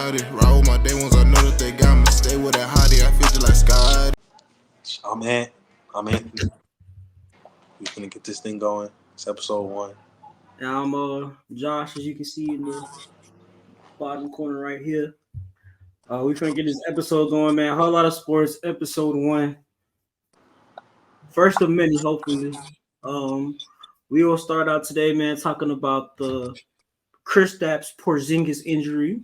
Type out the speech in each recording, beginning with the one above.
Ride with my day ones, I know that they got me. Stay with that hottie, I feel just like Scott. I'm Anthony. We finna get this thing going. It's episode 1. And I'm Josh, as you can see in the bottom corner right here. We finna get this episode going, man. WholeLotta Sports, episode 1. First of many, hopefully. We will start out today, man, talking about the kristaps porzingis injury.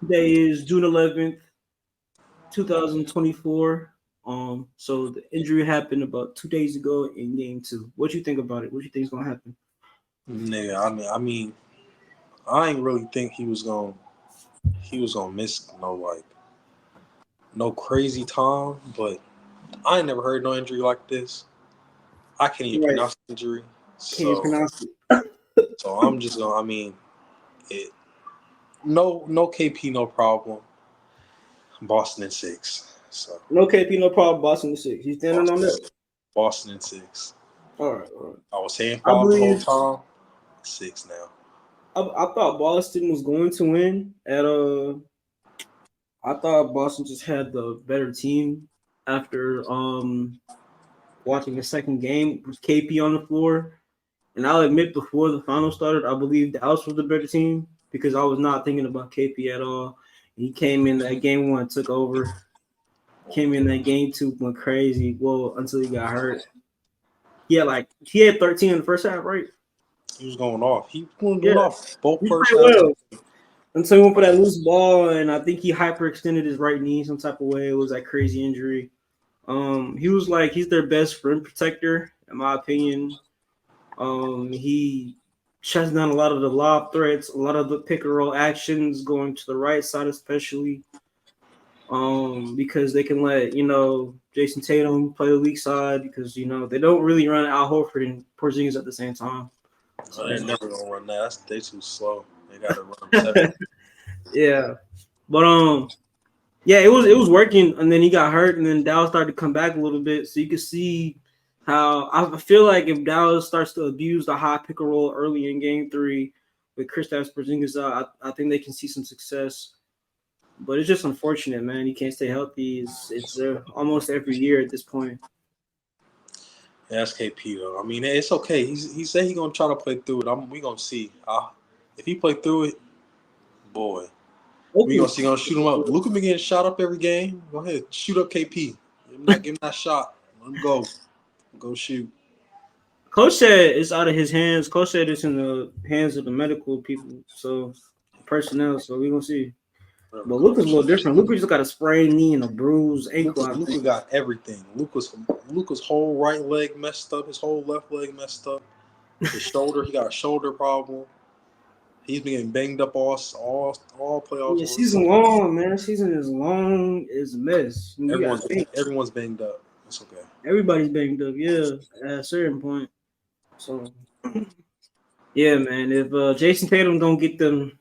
Today is June 11th, 2024. So the injury happened about 2 days ago in game 2. What you think about it? What you think is gonna happen? Nigga, I ain't really think he was gonna miss no crazy time, but I ain't never heard no injury like this. I can't even pronounce the injury. Can't pronounce it. So I'm just gonna no KP, no problem. Boston in 6. So No KP, no problem. Boston in 6. You standing on that? Boston in 6. All right. I was saying 5 I the whole time. 6 now. I thought Boston was going to win. I thought Boston just had the better team after watching the second game with KP on the floor. And I'll admit, before the final started, I believe Dallas was the better team because I was not thinking about KP at all. He came in that game 1, took over. Came in that game 2, went crazy. Well, until he got hurt. He had 13 in the first half, right? He was going off. He was going off both first halves. well. Until he went for that loose ball, and I think he hyperextended his right knee some type of way. It was that crazy injury. He's their best rim protector, in my opinion. He shuts down a lot of the lob threats, a lot of the pick and roll actions going to the right side, especially. Because they can let Jason Tatum play the weak side because they don't really run Al Horford and Porzingis at the same time. So they're never gonna run that. They too slow. They gotta run 7. Yeah, but it was working, and then he got hurt, and then Dallas started to come back a little bit. So you can see how I feel like if Dallas starts to abuse the high pick and roll early in Game 3 with Kristaps Porzingis out, I think they can see some success. But it's just unfortunate, man. You can't stay healthy. It's almost every year at this point. Yeah, that's KP though. I mean, it's okay. He said he's gonna try to play through it. We gonna see. If he play through it, boy, we gonna shoot him up. Luka been getting shot up every game. Go ahead, shoot up KP. Give him that shot. Let him go shoot. Coach said it's out of his hands. Coach said it's in the hands of the medical people, so personnel. So we gonna see. But Luka's a little different. Luka just got a sprained knee and a bruised ankle. Luka got everything. Luka's whole right leg messed up. His whole left leg messed up. His shoulder, he got a shoulder problem. He's been getting banged up all playoffs. Yeah, season long, man. Season is long as a mess. Everyone's banged up. It's okay. Everybody's banged up, yeah, at a certain point. So, yeah, man. If Jason Tatum don't get them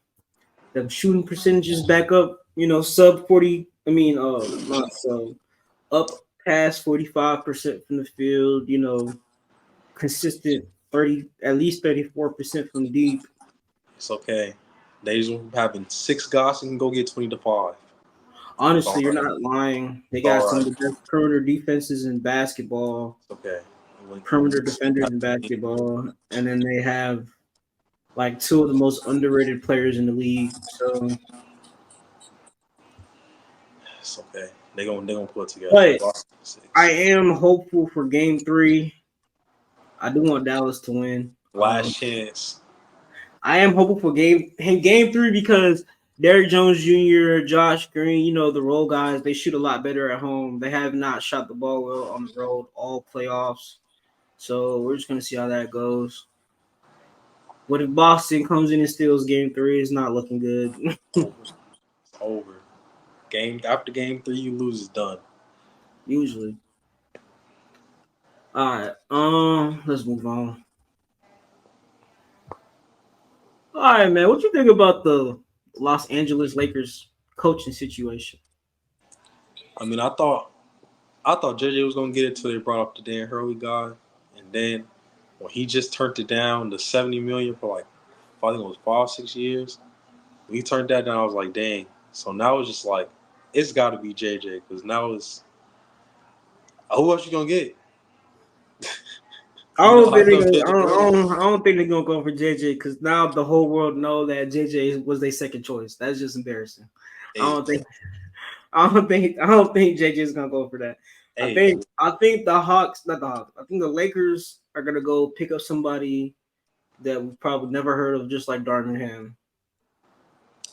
shooting percentages back up, sub 40. I mean, not sub, up past 45% from the field. Consistent 30, at least 34% from deep. It's okay. They just having 6 guys and can go get 20 to 5. Honestly, you're not lying. They got some of the best perimeter defenses in basketball. Okay. Perimeter defenders in basketball, and then they have like 2 of the most underrated players in the league. So it's okay. They're gonna put it together. But I am hopeful for Game 3. I do want Dallas to win. Last chance. I am hopeful for Game 3 because Derrick Jones Jr., Josh Green, the role guys, they shoot a lot better at home. They have not shot the ball well on the road all playoffs. So we're just going to see how that goes. But if Boston comes in and steals Game 3, it's not looking good. Over. After Game 3, you lose, it's done. Usually. All right. Let's move on. All right, man. What you think about the Los Angeles Lakers coaching situation? I mean, I thought JJ was gonna get it till they brought up the Dan Hurley guy, and then when he just turned it down to $70 million for I think it was 5-6 years. When he turned that down, I was like, dang, So now it's just like it's got to be JJ because now it's who else you gonna get? I You know don't how think I they're know gonna. JJ early. I don't think they're gonna go for JJ because now the whole world know that JJ was their second choice. That's just embarrassing. I Hey, don't think. I don't think JJ is gonna go for that. hey, I think the Hawks, not the Hawks. I think the Lakers are gonna go pick up somebody that we've probably never heard of, just like Darvin Ham.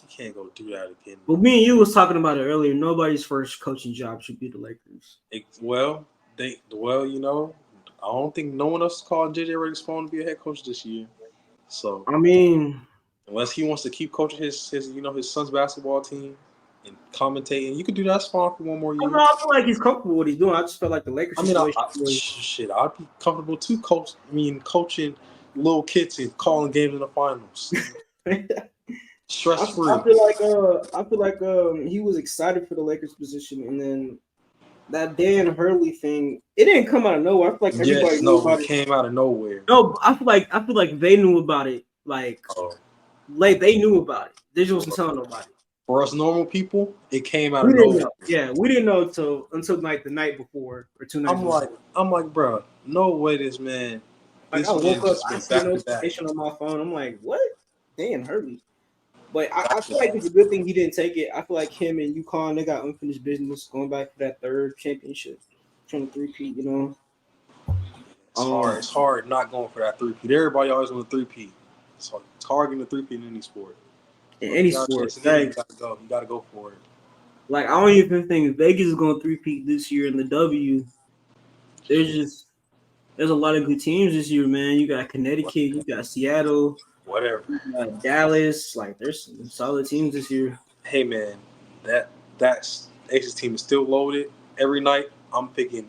you can't go do that again. But me and you was talking about it earlier. Nobody's first coaching job should be the Lakers. Well, you know, I don't think no one else is calling JJ Redick's phone to be a head coach this year. So I mean, unless he wants to keep coaching his his son's basketball team and commentating, you could do that. That's fine for one more year. I feel like he's comfortable with what he's doing. I just felt like the Lakers I mean, situation was. shit, I'd be comfortable too. Coaching little kids and calling games in the finals, stress free. I feel like he was excited for the Lakers position, and then that Dan Hurley thing, it didn't come out of nowhere. I feel like everybody knew about it it. came out of nowhere. No, I feel like they knew about it. Like they knew about it. They just wasn't telling nobody. For us normal people, it came out We of didn't nowhere. know. Yeah, we didn't know until like the night before or 2 nights. I'm like, bro, no way, this man. Like I woke up, I see a notification on my phone. I'm like, what? Dan Hurley. But I feel like it's a good thing he didn't take it. I feel like him and UConn, they got unfinished business going back for that third championship, trying to three-peat, you know. It's hard. It's hard not going for that three-peat. Everybody always want a three-peat. So it's hard getting a three-peat in any sport. In any sport, you gotta go. You gotta go for it. Like I don't even think Vegas is going to three-peat this year in the W. There's a lot of good teams this year, man. You got Connecticut, you got Seattle, whatever. You got Dallas. Like there's some solid teams this year. Hey man, that's Ace's team is still loaded. Every night I'm picking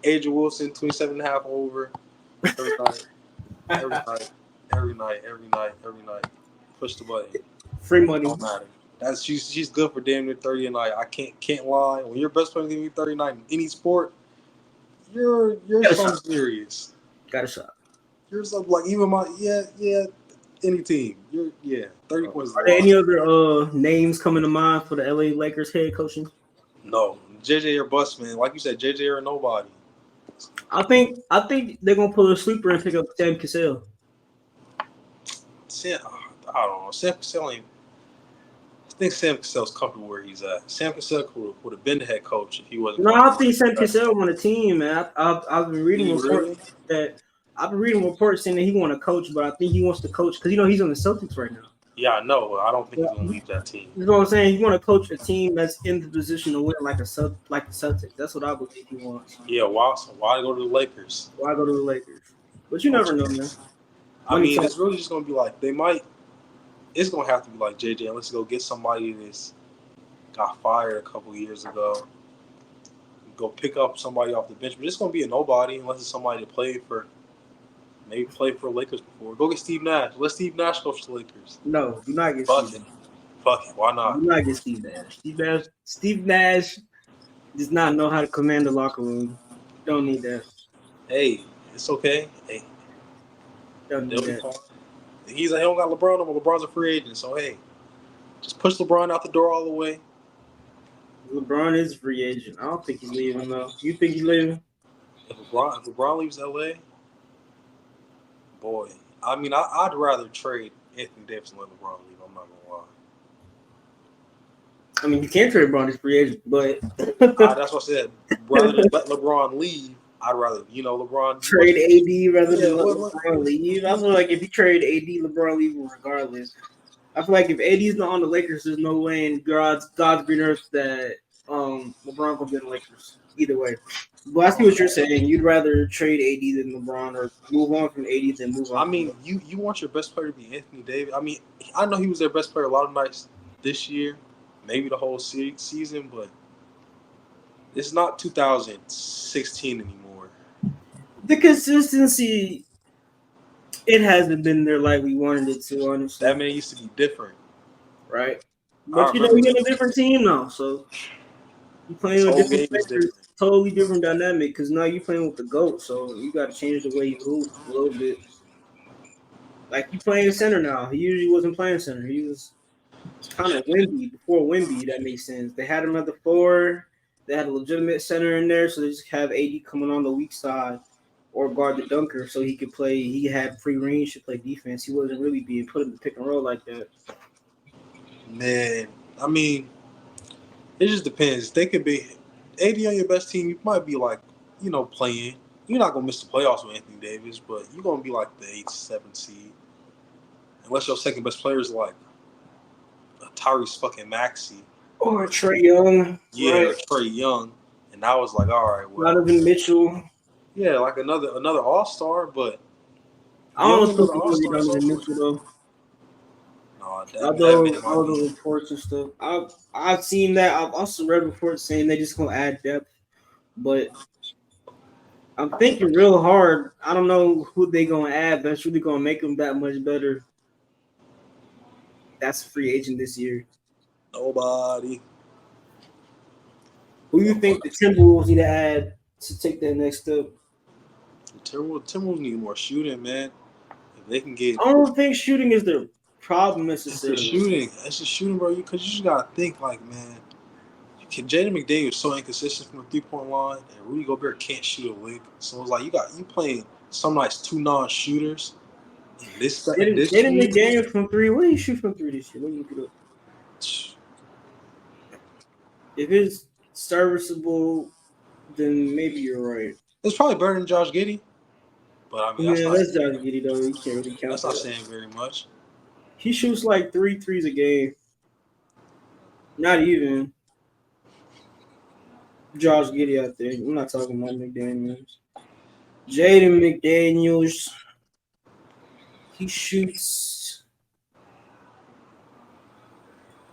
Adrian Wilson 27.5 over. Every night. Push the button. Free money. Don't matter. She's good for damn near 30 a night. I can't lie. When your best player giving you 30 a night in any sport, you're something serious. Got a shot. You're something like even any team. 30 points. Are there any other names coming to mind for the LA Lakers head coaching? No. JJ or bust, man. Like you said, JJ or nobody. I think they're gonna pull a sleeper and pick up Sam Cassell. I don't know. Sam Cassell ain't. I think Sam Cassell's comfortable where he's at. Sam Cassell would have been the head coach if he wasn't. No, I think Sam Cassell on a team, man. I've been reading reports saying that he want to coach, but I think he wants to coach because he's on the Celtics right now. Yeah, I know. I don't think he's gonna leave that team. You know what I'm saying? He want to coach a team that's in the position to win, like the Celtics. That's what I believe he wants. Yeah, why go to the Lakers? Why go to the Lakers? But you never know, man. I mean, it's really just gonna be like they might. It's gonna have to be like JJ. Let's go get somebody that's got fired a couple years ago. Go pick up somebody off the bench, but it's gonna be a nobody unless it's somebody that played for Lakers before. Go get Steve Nash. Let Steve Nash coach the Lakers. No, do not get Steve Nash. Fuck it. Why not? Do not get Steve Nash. Steve Nash does not know how to command the locker room. Don't need that. Hey, it's okay. Hey, don't need that. He don't got LeBron, but LeBron's a free agent. So hey, just push LeBron out the door all the way. LeBron is a free agent. I don't think he's leaving though. You think he's leaving? If LeBron leaves LA, boy, I mean, I'd rather trade Anthony Davis than let LeBron leave. I'm not gonna lie. I mean, you can't trade LeBron as free agent, but that's what I said. Rather than let LeBron leave, I'd rather LeBron trade AD rather than let LeBron leave. I feel like if you trade AD, LeBron leaving regardless. I feel like if AD's not on the Lakers, there's no way in God's green earth that LeBron will be in the Lakers. Either way. But I see what you're saying. You'd rather trade AD than LeBron or move on from AD than move on. I mean, you want your best player to be Anthony Davis. I mean, I know he was their best player a lot of nights this year, maybe the whole season, but it's not 2016 anymore. The consistency, it hasn't been there like we wanted it to, honestly. That man used to be different. Right. But you're in a different team now, so you playing with different players. Totally different dynamic because now you're playing with the GOAT, so you got to change the way you hoop a little bit. Like you playing center now. He usually wasn't playing center. He was It's kind of Wemby before Wemby. That makes sense. They had him at the 4. They had a legitimate center in there, so they just have AD coming on the weak side or guard the dunker, so he could play. He had free range to play defense. He wasn't really being put in the pick and roll like that. Man, I mean, it just depends. They could be AD on your best team. You might be like, playing. You're not gonna miss the playoffs with Anthony Davis, but you're gonna be like the 8th, 7th seed, unless your second best player is like Tyrese fucking Maxey Or Trae Young. Yeah, right. or Trae Young, and I was like, all right, well, Donovan Mitchell. yeah, like another All-Star, but I don't Young think another he's All-Star. Donovan Mitchell though. No, that Although man all might the be. reports and stuff, I've seen that. I've also read reports saying they just gonna add depth, but I'm thinking real hard. I don't know who they gonna add that's really gonna make them that much better. That's a free agent this year. Nobody. Who you think the Timberwolves need to add to take that next step? Timberwolves need more shooting, man. If they can get I don't think shooting is their problem it's the necessarily. shooting. It's the shooting, bro. Because you just gotta think, like, man, Jaden McDaniels is so inconsistent from the 3-point line, and Rudy Gobert can't shoot a lick. So it's like you playing some nights 2 non-shooters. In this Jaden league, McDaniels from 3. What do you shoot from 3 this year? Let me look it up. If it's serviceable, then maybe you're right. it's probably better than Josh Giddey. But I mean, That's Josh Giddey though. You can't really count that's not that. saying very much. He shoots like 3 threes a game. Not even. Josh Giddey, I think. I'm not talking about McDaniels. Jaden McDaniels. He shoots.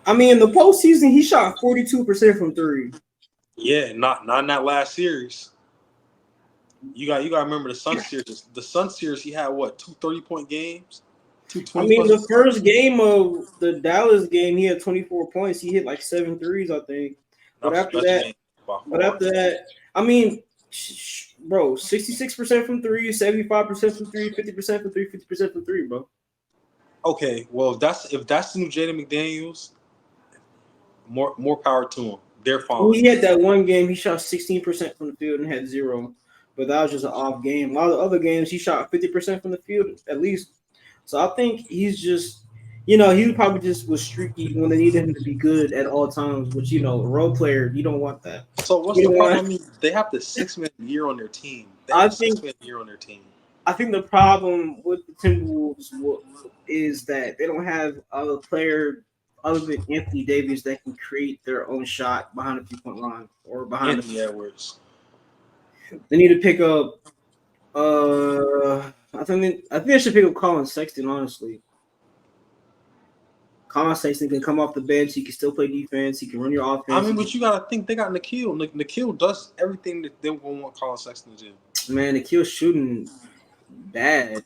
I mean, in the postseason, he shot 42% from 3. Yeah, not in that last series. You got to remember the Sun series. The Sun series, he had what 2 30-point games, 2 I 20 mean, plus. the first game of the Dallas game, he had 24 points. He hit like 7 threes, I think. That was the best game by far. I mean, bro, 66% from 3, 75% from 3, 50% from 3, 50% from 3, bro. Okay, well, if that's the new Jaden McDaniels, more power to him. They're fine. He had that one game, he shot 16% from the field and had 0. But that was just an off game. A lot of the other games, he shot 50% from the field at least. So I think he's just, he probably just was streaky when they needed him to be good at all times, which, a role player, you don't want that. So what's the problem? I mean, they have the 6-man year on their team. I think the problem with the Timberwolves is that they don't have a player other than Anthony Davis that can create their own shot behind the 3-point line or behind Anthony Edwards. They need to pick up. I think they should pick up Colin Sexton. Honestly, Colin Sexton can come off the bench. He can still play defense. He can run your offense. I mean, but you gotta think they got Nikhil. Nikhil does everything that they want Colin Sexton to do. Man, Nikhil's shooting bad.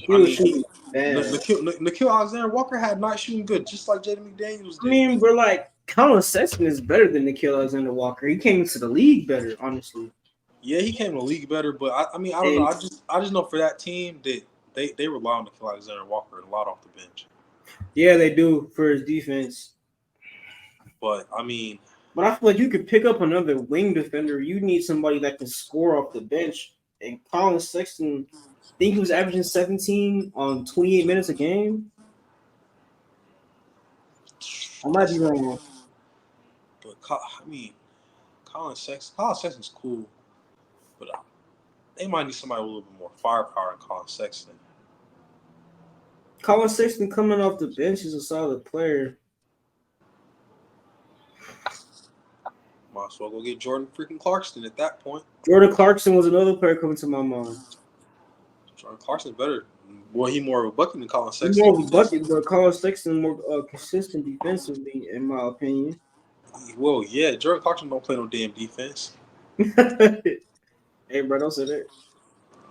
Nikhil Alexander Walker had not shooting good, just like Jaden McDaniels did. I mean, we're like Colin Sexton is better than Nikhil Alexander Walker. He came into the league better, honestly. Yeah, he came to the league better, but I don't know. I just know for that team that they rely on Nikhil Alexander Walker a lot off the bench. Yeah, they do for his defense. But I mean, I feel like you could pick up another wing defender. You need somebody that can score off the bench. And Colin Sexton, I think he was averaging 17 on 28 minutes a game. I might be wrong. But I mean, Colin Sexton's cool, but they might need somebody with a little bit more firepower than Colin Sexton. Colin Sexton coming off the bench is a solid player. Might as well go get Jordan freaking Clarkson at that point. Jordan Clarkson was another player coming to my mind. Jordan Clarkson's better. Well, he's more of a bucket than Colin Sexton. He's more of a bucket, but Colin Sexton more consistent defensively, in my opinion. Well, yeah, Jordan Clarkson don't play no damn defense. Hey, bro, don't say that.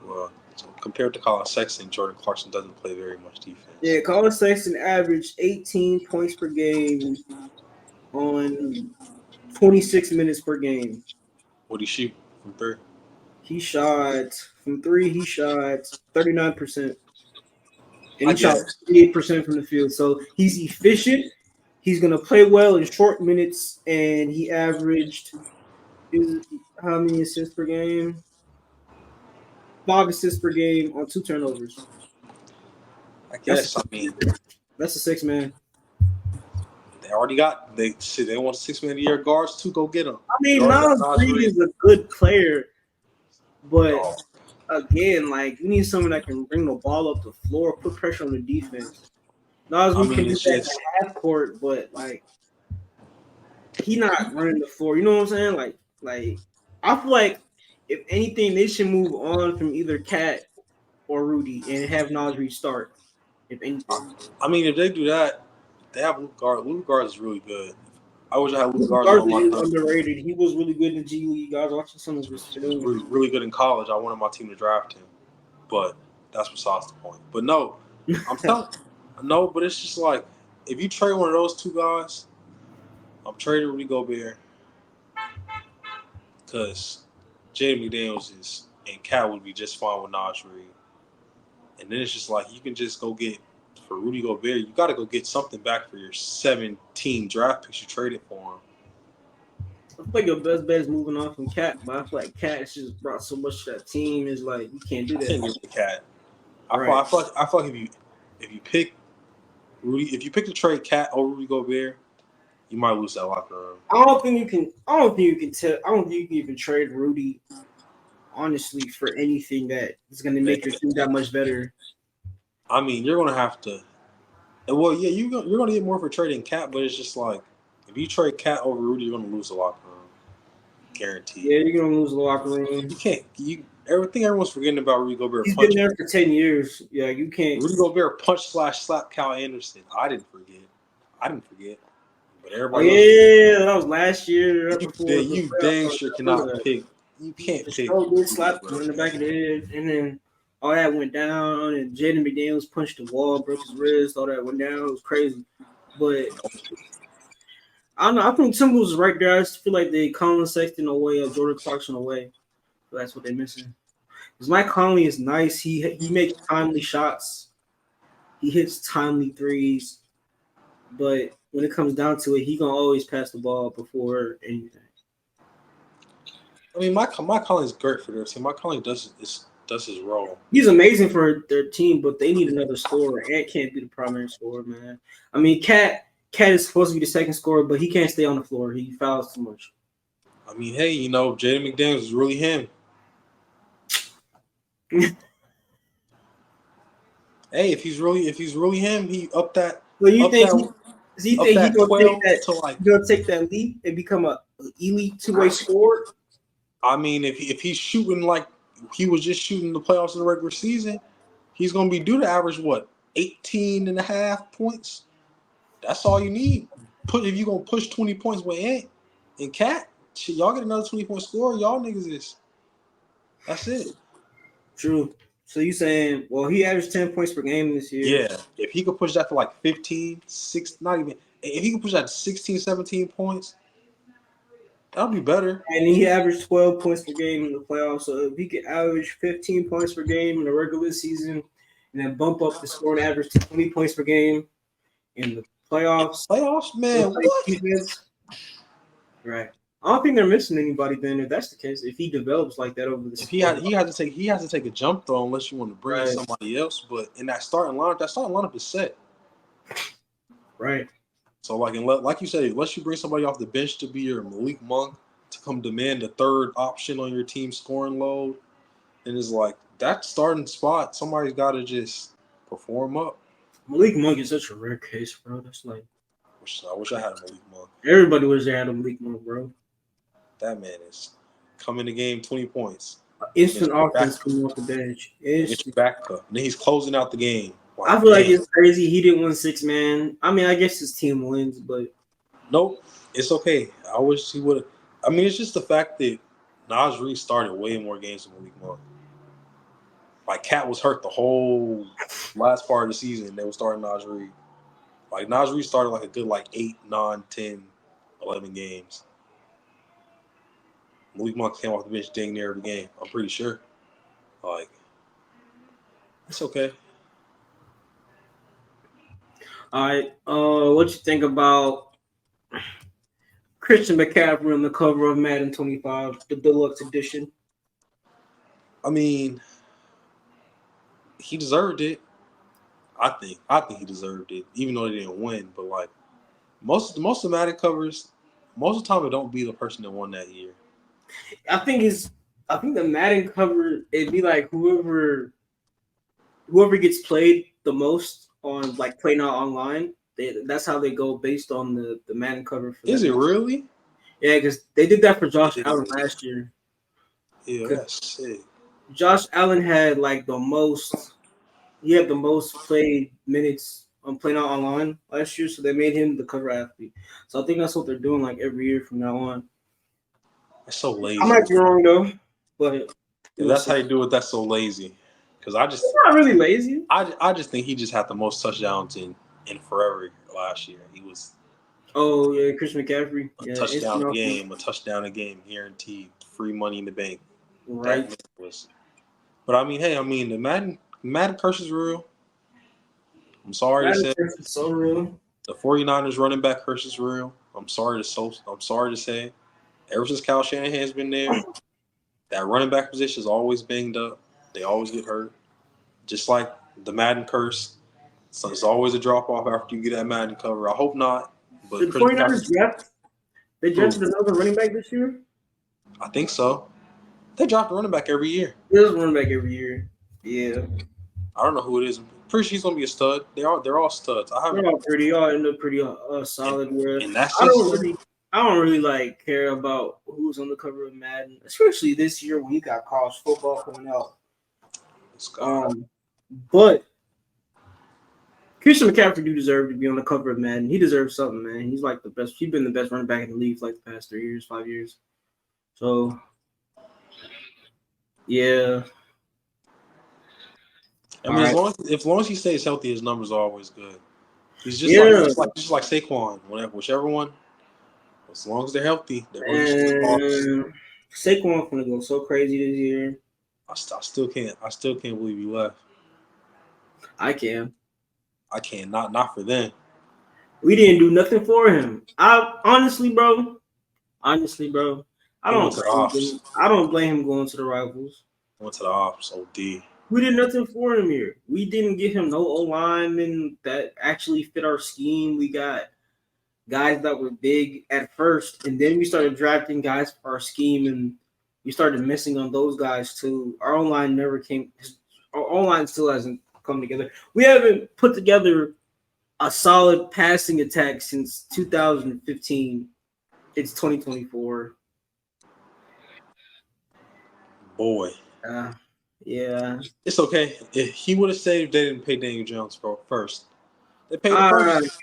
Well, so compared to Colin Sexton, Jordan Clarkson doesn't play very much defense. Yeah, Colin Sexton averaged 18 points per game on 26 minutes per game. What did he shoot from 3? He shot from 3. He shot 39%. and I he shot guess. 38% from the field. So he's efficient. He's gonna play well in short minutes, and he averaged how many assists per game? 5 assists per game on 2 turnovers. I guess. I mean, That's a 6-man. they already got they want 6 man of the year guards too. Go get them. I mean, You already got Nas Nas Reed Reed. is a good player, but Dog. again, like you need someone that can bring the ball up the floor, put pressure on the defense. Nas I Reed mean, can do it's that in just. half court, but like he not running the floor. You know what I'm saying? Like I feel like if anything, they should move on from either Cat or Rudy and have Nas Reed start. If anything, I mean, if they do that, they have Luke Guard. Luke Guard is really good. I wish I had Luke Guard on Garza my is team. underrated. He was really good in the G League. I was watching some of his He was film. really good in college. I wanted my team to draft him, but that's besides the point. But no, I'm telling. No, but it's just like if you trade one of those two guys, I'm trading Rudy Gobert because Jaden McDaniels is and Cat would be just fine with Nas Reed. And then it's just like you can just go get for Rudy Gobert. You got to go get something back for your 17 draft picks you traded for him. I feel like your best bet is moving on from Cat, but I feel like Cat's just brought so much to that team. Is like you can't do I can't that. get the Cat. Right. I feel like if you pick Rudy, if you pick the trade Cat over Rudy Gobert, you might lose that locker room. I don't think you can. I don't think you can tell. I don't think you can even trade Rudy, honestly, for anything that is going to make your team that much better. I mean, you're gonna have to. Well, yeah, you're gonna get more for trading Cat, but it's just like if you trade Cat over Rudy, you're gonna lose the locker room, guaranteed. Yeah, you're going to lose the locker room. You can't. Everything everyone's forgetting about Rudy Gobert. He's been there for 10 years. Yeah, you can't. Rudy Gobert slap Cal Anderson. I didn't forget. But Oh everybody else. yeah, that was last year. Right before You dang sure cannot pick. You can't the pick. show did slap him in the back of the head, and then all that went down. And Jaden McDaniels punched the wall, broke his wrist. All that went down. It was crazy, but I don't know. I think Timberwolves is right there. I just feel like they Colin Sexton away or Jordan Clarkson away. So that's what they're missing. Because Mike Conley is nice. He makes timely shots. He hits timely threes. But when it comes down to it, he gonna always pass the ball before anything. I mean, Mike Conley's great for their team. Mike Conley does his role. He's amazing for their team, but they need another scorer. Ant can't be the primary scorer, man. I mean, Cat is supposed to be the second scorer, but he can't stay on the floor. He fouls too much. I mean, hey, Jaden McDaniels is really him. Hey, if he's really him, he up that. So you up think that, he gonna 12 to like? take that leap and become a elite two-way scorer? I mean, if he's shooting like he was just shooting the playoffs in the regular season, he's gonna be due to average what 18.5 points. That's all you need. If you're gonna push 20 points with Ant and Cat, shit, y'all get another 20-point score. Y'all niggas is. That's it. True. So you saying, well, he averaged 10 points per game this year. Yeah. If he could push that to like 15, 6, not even. If he could push that to 16, 17 points, that'll be better. And he averaged 12 points per game in the playoffs. So if he could average 15 points per game in the regular season and then bump up the scoring average to 20 points per game in the playoffs. Man, what? Defense, right. I don't think they're missing anybody then if that's the case. If he develops like that over the season. He has to take a jump though unless you want to bring in somebody else. But in that starting lineup is set. Right. So like you said, unless you bring somebody off the bench to be your Malik Monk to come demand the third option on your team scoring load, and it's like that starting spot, somebody's got to just perform up. Malik Monk is such a rare case, bro. That's like I wish I had a Malik Monk. Everybody wish they had a Malik Monk, bro. That man is coming to game 20 points. Instant offense coming off the bench. It's backup. And then he's closing out the game. Like, I feel like it's crazy. He didn't win 6-man. I mean, I guess his team wins, but nope, it's okay. I wish he would have. I mean, it's just the fact that Nas Reed started way more games than Malik Monk. Like, Cat was hurt the whole last part of the season. They were starting Nas Reed. Like, Nas Reed started like a good 8, 9, 10, 11 games. Malik Monk came off the bench dang near every game. I'm pretty sure. Like, it's okay. All right. What you think about Christian McCaffrey on the cover of Madden 25, the deluxe edition? I mean, he deserved it. I think he deserved it, even though they didn't win. But like most of Madden covers, most of the time it don't be the person that won that year. I think the Madden cover, it'd be like whoever gets played the most on like Play Now Online. That's how they go based on the Madden cover for Is that. it really? Yeah, because they did that for Josh Allen last year. Yeah, that's sick. Josh Allen had like the most played minutes on Play Now Online last year, so they made him the cover athlete. So I think that's what they're doing like every year from now on. That's so lazy. I might be wrong though, but if that's how you do it, that's so lazy. Because it's not really lazy. I just think he just had the most touchdowns in forever last year. He was Oh yeah, Chris McCaffrey. a Yeah, touchdown a game, guaranteed, free money in the bank. Right. That was. But I mean, the Madden curse is real. I'm sorry to say. It's so real. The 49ers running back curse is real. I'm sorry to say. Ever since Kyle Shanahan's been there, that running back position is always banged up. They always get hurt. Just like the Madden curse. So it's always a drop off after you get that Madden cover. I hope not. But The 49ers draft. They drafted another running back this year? I think so. They draft a running back every year. There's a running back every year. Yeah. I don't know who it is. I'm pretty sure he's gonna be a stud. They're all studs. They're all end up pretty solid. And that's I don't really like care about who's on the cover of Madden, especially this year when you got college football coming out. But Christian McCaffrey do deserve to be on the cover of Madden. He deserves something, man. He's like the best. He's been the best running back in the league for like the past 5 years. So, yeah. I mean, as long as he stays healthy, his numbers are always good. He's just like Saquon. Whichever one, as long as they're healthy, they're going to Saquon's gonna go so crazy this year. I still can't believe he left. I can. Not for them. We didn't do nothing for him. Honestly, bro. I don't blame him going to the Rivals. Went to the ops. OD. We did nothing for him here. We didn't give him no O-linemen that actually fit our scheme. We got guys that were big at first, and then we started drafting guys for our scheme, and we started missing on those guys too. Our O-line never came. Our O-line still hasn't come together. We haven't put together a solid passing attack since 2015. It's 2024. Boy. Yeah. It's okay. If he would have stayed if they didn't pay Daniel Jones first. They paid him first.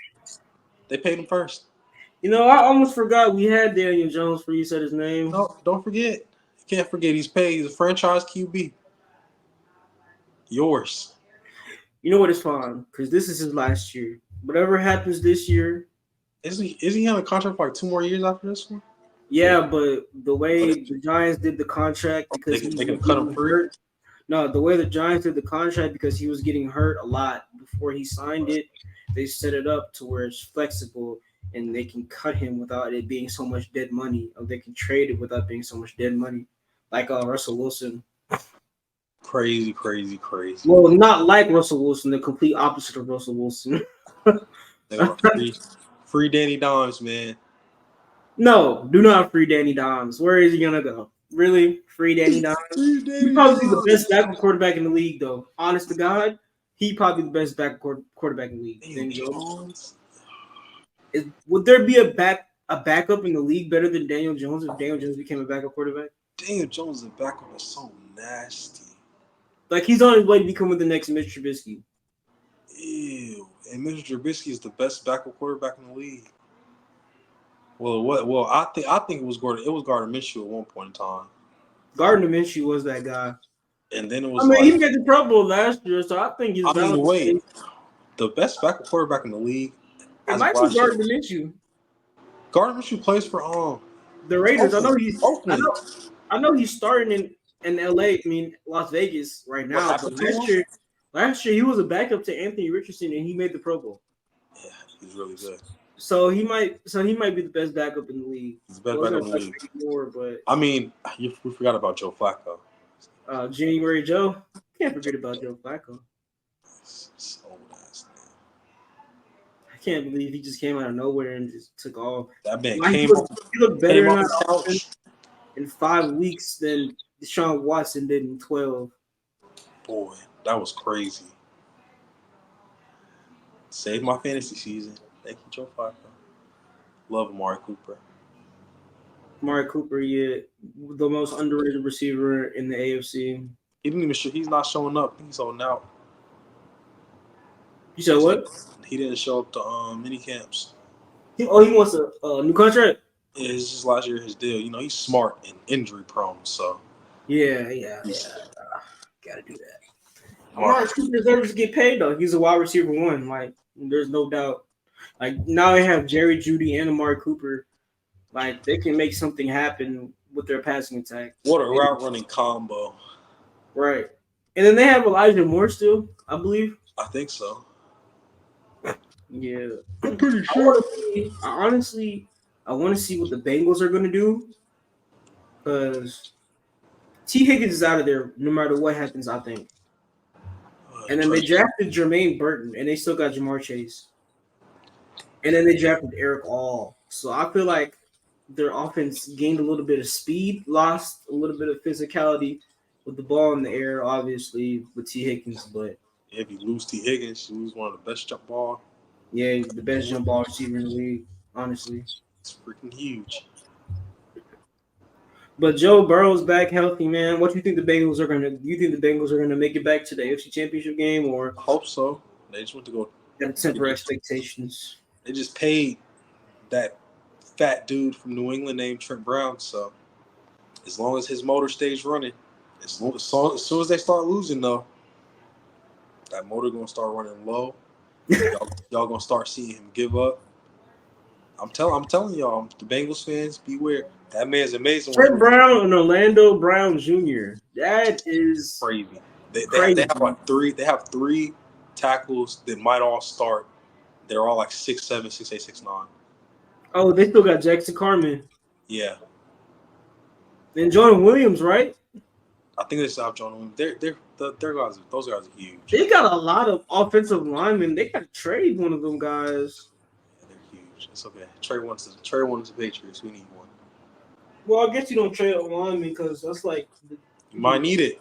They paid him first. You know, I almost forgot we had Daniel Jones before you said his name. No, don't forget. You can't forget he's paid. He's a franchise QB. Yours. You know what? It's fine because this is his last year. Whatever happens this year. Is he on a contract for like 2 more years after this one? Yeah, but the way the Giants did the contract because they can cut him free. No, the way the Giants did the contract because he was getting hurt a lot before he signed it, they set it up to where it's flexible and they can cut him without it being so much dead money, or they can trade it without being so much dead money, like Russell Wilson. Crazy. Well, not like Russell Wilson, the complete opposite of Russell Wilson. free Danny Dimes, man. No, do not free Danny Dimes. Where is he gonna go? Really? Free Danny Dimes? He'd probably be the best backup quarterback in the league, though. Honest to God, he'd probably be the best backup quarterback in the league. Daniel Jones. Would there be a backup in the league better than Daniel Jones if Daniel Jones became a backup quarterback? Daniel Jones' backup is so nasty. Like, he's on his way to becoming the next Mitch Trubisky. Ew. And Mitch Trubisky is the best backup quarterback in the league. Well, I think it was Gardner Minshew at one point in time. Gardner Minshew was that guy. And then it was he made the Pro Bowl last year, so I think he's the best backup quarterback in the league. It might be Gardner Minshew. Gardner Minshew plays for the Raiders. Oakland. I know he's starting in LA. Las Vegas right now. But last year he was a backup to Anthony Richardson, and he made the Pro Bowl. Yeah, He's really good. So he might be the best backup in the league. He's the best backup in the league. More, but I mean, we forgot about Joe Flacco. January Joe. Can't forget about Joe Flacco. Old ass man. I can't believe he just came out of nowhere and just took off. That man he looked better in 5 weeks than Deshaun Watson did in 12. Boy, that was crazy. Saved my fantasy season. Thank you, Joe Flacco. Love Amari Cooper. Amari Cooper, yeah, the most underrated receiver in the AFC. He's not showing up. He's holding out. You said what? He didn't show up to mini camps. He wants a new contract? Yeah, it's just last year his deal. You know, he's smart and injury prone, so. Yeah. Gotta do that. Amari Cooper deserves to get paid, though. He's a wide receiver one. Like, there's no doubt. Like, now they have Jerry Jeudy and Amari Cooper. Like, they can make something happen with their passing attack. What a route running combo. Right. And then they have Elijah Moore still, I believe. I think so. Yeah. I'm pretty sure. I want to see what the Bengals are going to do. Because T. Higgins is out of there no matter what happens, I think. And then they drafted Jermaine Burton, and they still got Jamar Chase. And then they drafted Eric All. So I feel like their offense gained a little bit of speed, lost a little bit of physicality with the ball in the air, obviously, with T. Higgins. But if you lose T. Higgins, you lose one of the best jump ball. Yeah, the best jump ball receiver in the league, honestly. It's freaking huge. But Joe Burrow's back healthy, man. What do you think the Bengals are gonna? Do you think the Bengals are gonna make it back to the AFC Championship game, or I hope so? They just went to go. Temper expectations. They just paid that fat dude from New England named Trent Brown. So as long as his motor stays running, as soon as they start losing, though, that motor gonna start running low. y'all gonna start seeing him give up. I'm telling y'all, the Bengals fans, beware. That man's amazing. Trent Brown and Orlando Brown Jr. That is crazy. Crazy. They have like three. They have 3 tackles that might all start. They're all like 6'7", 6'8", 6'9". Oh, they still got Jackson Carman. Yeah. And Jordan Williams, right? I think they still have Jordan Williams. Those guys are huge. They got a lot of offensive linemen. They got to trade one of them guys. Yeah, they're huge. It's okay. Trade one to the Patriots. We need one. Well, I guess you don't trade a lineman because that's like you might need it.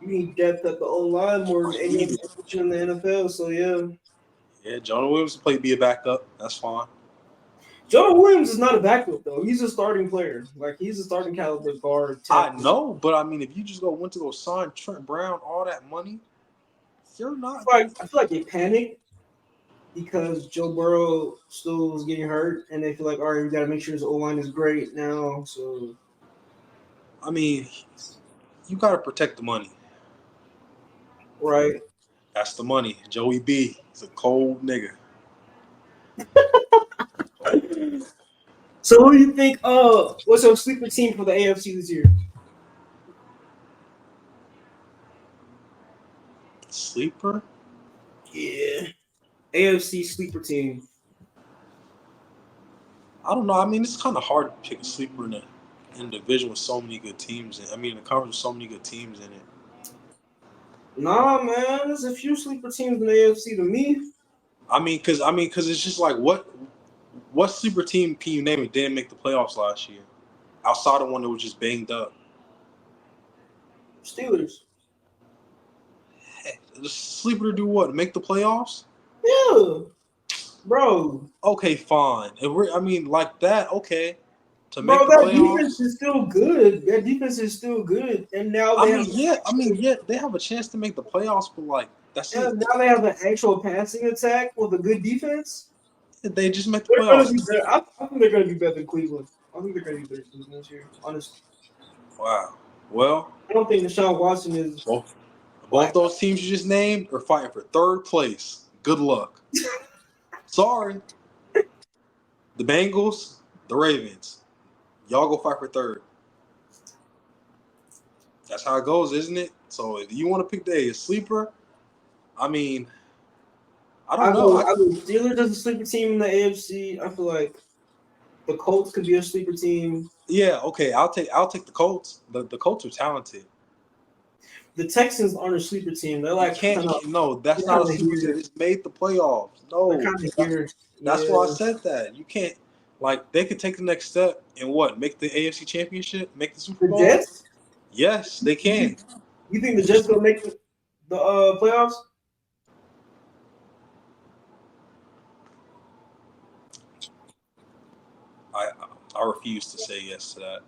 You need depth at the O-line more than any other position in the NFL. So yeah. Yeah, Jordan Williams will be a backup. That's fine. Jordan Williams is not a backup though. He's a starting player. Like he's a starting caliber guard. I know, but I mean, if you just went to go sign Trent Brown all that money, you're not. I feel like they panicked because Joe Burrow still was getting hurt, and they feel like, all right, we got to make sure his O-line is great now. So, I mean, you got to protect the money. Right. That's the money. Joey B. is a cold nigga. So who do you think what's your sleeper team for the AFC this year? Sleeper? Yeah. AFC sleeper team. I don't know. I mean, it's kind of hard to pick a sleeper in a division with so many good teams. I mean, in a conference with so many good teams in it. Nah, man. There's a few sleeper teams in the AFC to me. I mean, because it's just like what sleeper team can you name it didn't make the playoffs last year? Outside of one that was just banged up. Steelers. Hey, the sleeper to do what? Make the playoffs? Yeah. Bro. Okay, fine. Like that, okay. To make the playoffs. Defense is still good. That defense is still good. And now they have a chance to make the playoffs, but like that's it. Now they have an actual passing attack with a good defense. They just make the playoffs. I think they're going to be better than Cleveland. I think they're going to be better than Cleveland this year, honestly. Wow. Well, I don't think Deshaun Watson is. Both those teams you just named are fighting for third place. Good luck. Sorry. The Bengals, the Ravens. Y'all go fight for third. That's how it goes, isn't it? So if you want to pick a sleeper, I mean, I don't know. I mean, Steelers as a sleeper team in the AFC. I feel like the Colts could be a sleeper team. Yeah, okay. I'll take the Colts. The Colts are talented. The Texans aren't a sleeper team. They're like You can't. No, that's not a super team. It's made the playoffs. They're No, kind of here. that's why I said that. You can't. Like they could take the next step and what? Make the AFC Championship? Make the Super The Bowl? Jets? Yes, they can. You think the Jets gonna make the playoffs? I refuse to say yes to that.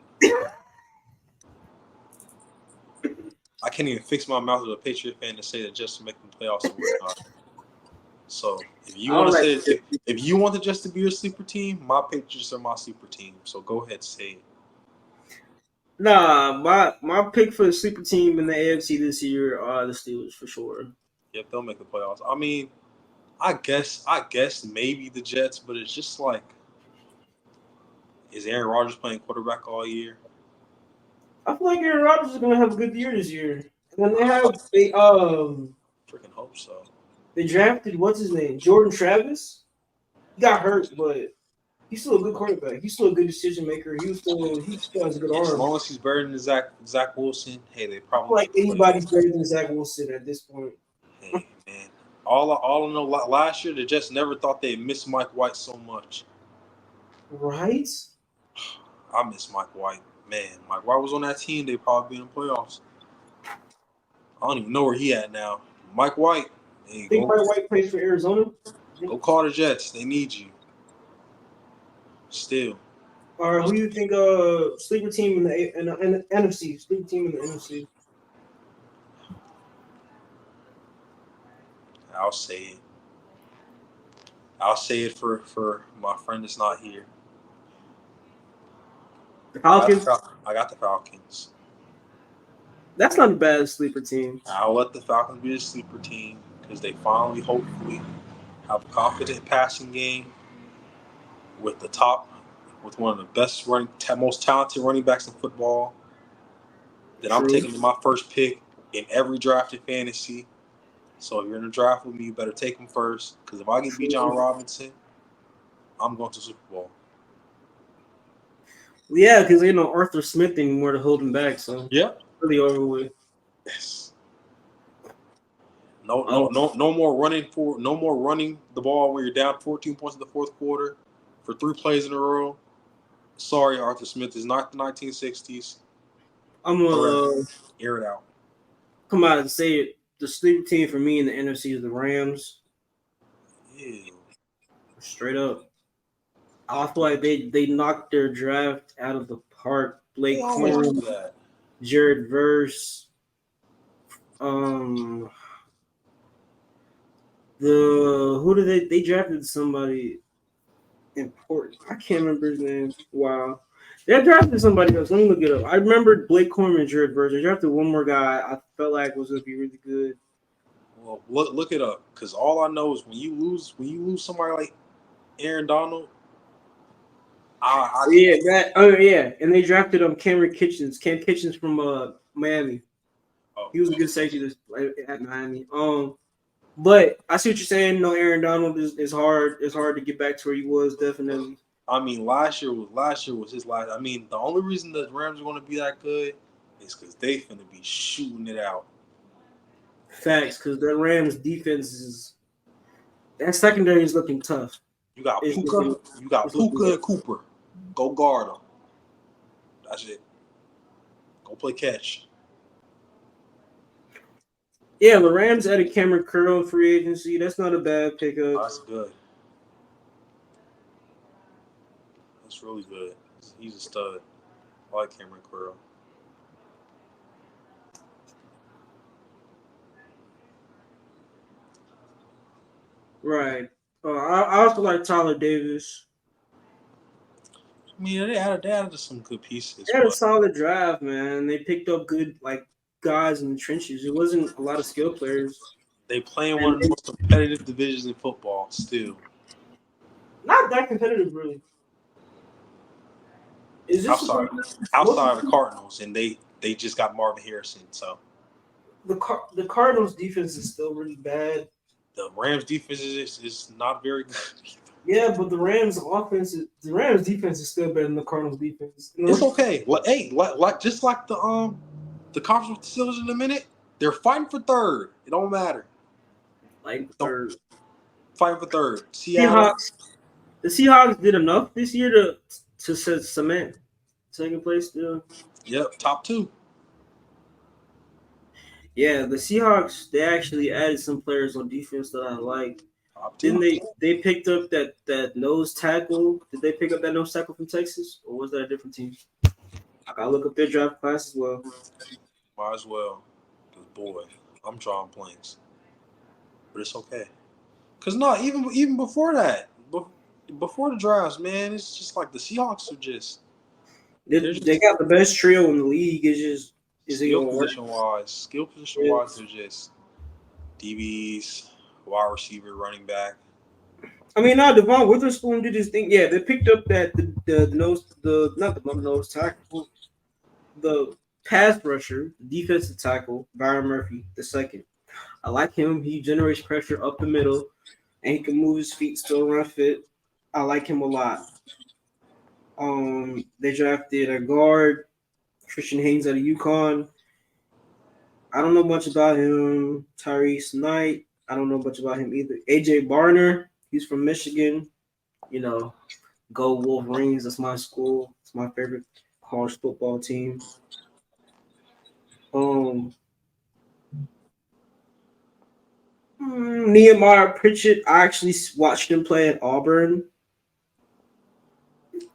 I can't even fix my mouth as a Patriot fan to say that just to make the playoffs and whatnot. So if you want to say if you want the Jets to be your sleeper team, my Patriots are my sleeper team. So go ahead, say it. Nah, my pick for the sleeper team in the AFC this year are the Steelers for sure. Yep, they'll make the playoffs. I mean, I guess maybe the Jets, but it's just like, is Aaron Rodgers playing quarterback all year? I feel like Aaron Rodgers is gonna have a good year this year. And then they freaking hope so. They drafted what's his name, Jordan Travis. He got hurt, but he's still a good quarterback. He's still a good decision maker. He still has a good arm. As long as he's better than Zach Wilson, hey, they probably like anybody's better than Zach Wilson at this point. Hey man, all I know, last year the Jets never thought they'd miss Mike White so much. Right? I miss Mike White. Man, Mike White was on that team, they'd probably be in the playoffs. I don't even know where he at now. Mike White. Think Mike White plays for Arizona? Go call the Jets. They need you. Still. All right, who do you think sleeper team in the NFC? Sleeper team in the NFC. I'll say it for my friend that's not here. The Falcons? I got the Falcons. That's not a bad sleeper team. I'll let the Falcons be a sleeper team because they finally, hopefully, have a confident passing game with one of the best most talented running backs in football. That I'm taking my first pick in every draft in fantasy. So if you're in a draft with me, you better take him first. Because if I get Bijan Robinson, I'm going to Super Bowl. Yeah, because Arthur Smith anymore to hold him back. So yeah, really over with. Yes. No more running the ball when you're down 14 points in the fourth quarter for 3 plays in a row. Sorry, Arthur Smith is not the 1960s. I'm gonna air it out. Come out and say it. The sleeper team for me in the NFC is the Rams. Yeah. Straight up. I feel like they knocked their draft out of the park. Blake Corum, Jared Verse, they drafted somebody important. I can't remember his name. Wow. They drafted somebody else. Let me look it up. I remember Blake Corum and Jared Verse. They drafted one more guy I felt like was going to be really good. Well, look it up because all I know is when you lose somebody like Aaron Donald. And they drafted Cam Kitchens from Miami. Oh. He was a good safety at Miami. But I see what you're saying. No, Aaron Donald is hard. It's hard to get back to where he was, definitely. I mean, last year was his last. I mean, the only reason the Rams are going to be that good is because they finna be shooting it out. Facts, because the Rams defense that secondary is looking tough. You got Puka and Cooper. Go guard them. That's it. Go play catch. Yeah, the Rams added Cameron Curl in free agency. That's not a bad pickup. That's good. That's really good. He's a stud. I like Cameron Curl. Right. I also like Tyler Davis. I mean, they added some good pieces. They had a solid draft, man. They picked up good guys in the trenches. It wasn't a lot of skill players. They play in one of the most competitive divisions in football still. Not that competitive, really. Is this outside of the Cardinals, and they just got Marvin Harrison. So the Cardinals' defense is still really bad. the Rams defense is not very good. Yeah, but the Rams defense is still better than the Cardinals defense. It's okay. Like just like the conference with the Steelers in a minute, they're fighting for third. It don't matter. Like Don't fighting for third. Seattle. Seahawks. The Seahawks did enough this year to cement second place still. Yep, top 2. Yeah, the Seahawks, they actually added some players on defense that I like. Top 2. Didn't they picked up that nose tackle? Did they pick up that nose tackle from Texas? Or was that a different team? I gotta look up their draft class as well. Might as well. Because, boy, I'm drawing blanks. But it's okay. Because, no, even before that, before the drafts, man, it's just like the Seahawks are just – They got the best trio in the league. Is skill position-wise, they're just DBs, wide receiver, running back. I mean, now Devon Witherspoon did his thing. Yeah, they picked up that not the nose tackle, the pass rusher, defensive tackle, Byron Murphy, the second. I like him. He generates pressure up the middle, and he can move his feet, still run fit. I like him a lot. They drafted a guard, Christian Haynes out of UConn. I don't know much about him. Tyrese Knight. I don't know much about him either. AJ Barner. He's from Michigan. You know, go Wolverines. That's my school. It's my favorite college football team. Nehemiah Pritchett. I actually watched him play at Auburn.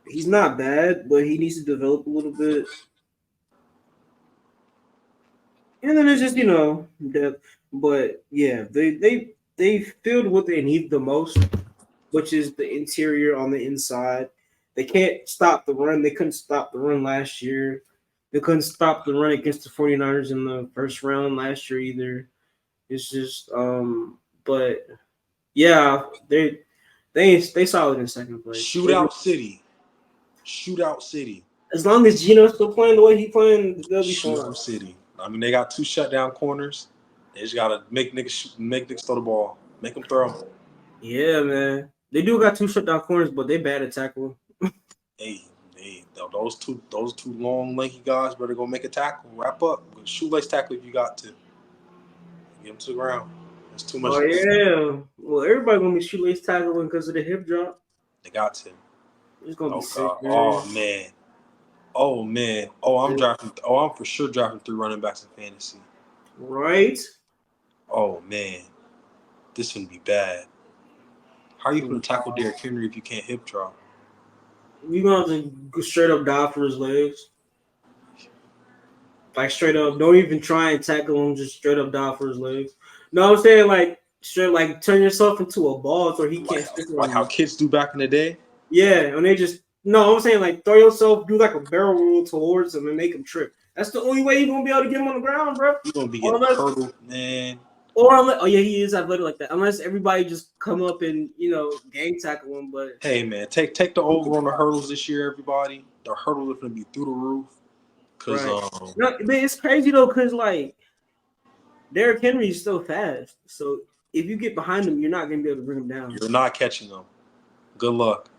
He's not bad, but he needs to develop a little bit. And then it's just, depth. But yeah, they filled what they need the most, which is the interior on the inside. They can't stop the run. They couldn't stop the run last year. They couldn't stop the run against the 49ers in the first round last year either. It's just but yeah, they solid in second place. Shootout City. As long as Gino's still playing the way he's playing, they'll be fine. Shootout City. I mean, they got 2 shutdown corners. They just gotta make niggas throw the ball, make them throw. Yeah, man. They do got 2 shutdown corners, but they bad at tackling. Hey, those two long, lanky guys better go make a tackle. Wrap up. Shoelace tackle if you got to. Get them to the ground. That's too much. Oh yeah. Well, everybody gonna be shoelace tackling because of the hip drop. They got to. It's gonna be sick. Oh man. I'm for sure drafting 3 running backs in fantasy. Right. Oh man, this gonna be bad. How are you gonna tackle Derrick Henry if you can't hip drop? You're gonna have to go straight up dive for his legs. Like straight up, don't even try and tackle him. Just straight up dive for his legs. No, I'm saying like straight, like turn yourself into a ball so he can't stick around. Like how kids do back in the day. Yeah, and they just I'm saying like throw yourself, do like a barrel roll towards him and make him trip. That's the only way you're gonna be able to get him on the ground, bro. You're gonna be getting hurdled, man. Or unless, he is athletic like that. Unless everybody just come up and gang tackle him. But hey, man, take the over on the hurdles this year, everybody. The hurdles are gonna be through the roof. Cause it's crazy though, cause like Derrick Henry is still fast. So if you get behind him, you're not gonna be able to bring him down. You're not catching him. Good luck.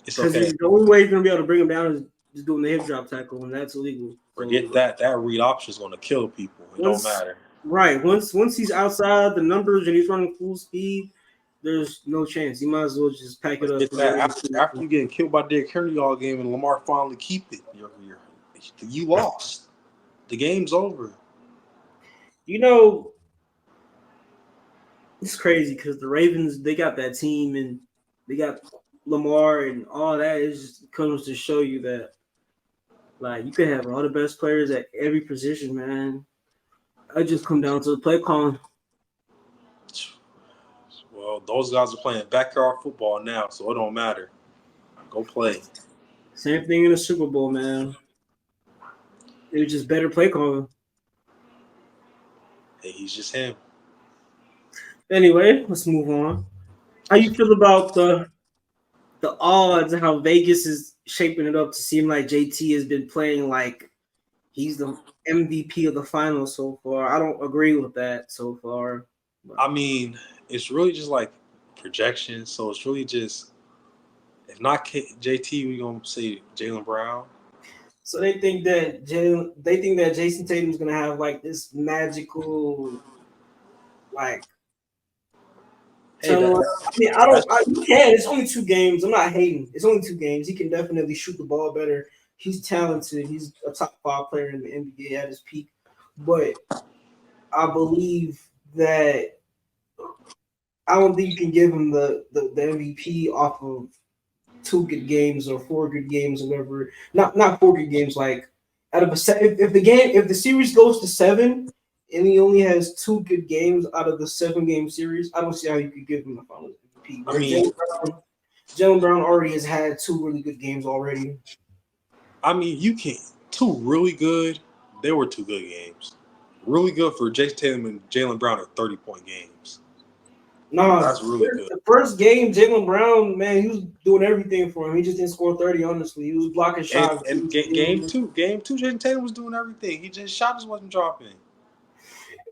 It's okay. The only way you're gonna be able to bring him down is just doing the hip drop tackle, and that's illegal. Forget that. That read option is gonna kill people. It don't matter. Right. Once he's outside the numbers and he's running full speed, there's no chance. You might as well just pack it up. After you getting killed by Derrick Henry all game and Lamar finally keep it, you lost. The game's over. It's crazy because the Ravens, they got that team and they got Lamar and all that. It just comes to show you that, like, you can have all the best players at every position, man. I just come down to the play calling. Well, those guys are playing backyard football now, so it don't matter. Go play. Same thing in the Super Bowl, man. It was just better play calling. Hey, he's just him. Anyway, let's move on. How you feel about the odds and how Vegas is shaping it up to seem like JT has been playing like he's the MVP of the finals so far? I don't agree with that so far, I mean, it's really just like projection. So it's really just if not JT, we gonna say Jaylen Brown. So they think that Jason Tatum's gonna have like this magical like Hey, turnaround. I mean, you can. It's only 2 games. I'm not hating. It's only 2 games. He can definitely shoot the ball better. He's talented. He's a top 5 player in the NBA at his peak. But I believe that I don't think you can give him the MVP off of 2 good games or 4 good games or whatever. Not 4 good games. Like out of if the series goes to 7 and he only has 2 good games out of the 7-game series, I don't see how you could give him the Finals MVP. I mean, Jaylen Brown already has had 2 really good games already. I mean, you can't 2 really good. They were 2 good games. Really good for Jason Tatum and Jaylen Brown at 30-point games. No, that's really good. The first game, Jaylen Brown, man, he was doing everything for him. He just didn't score 30, honestly. He was blocking shots. And game two, Jason Tatum was doing everything. He just shot just wasn't dropping.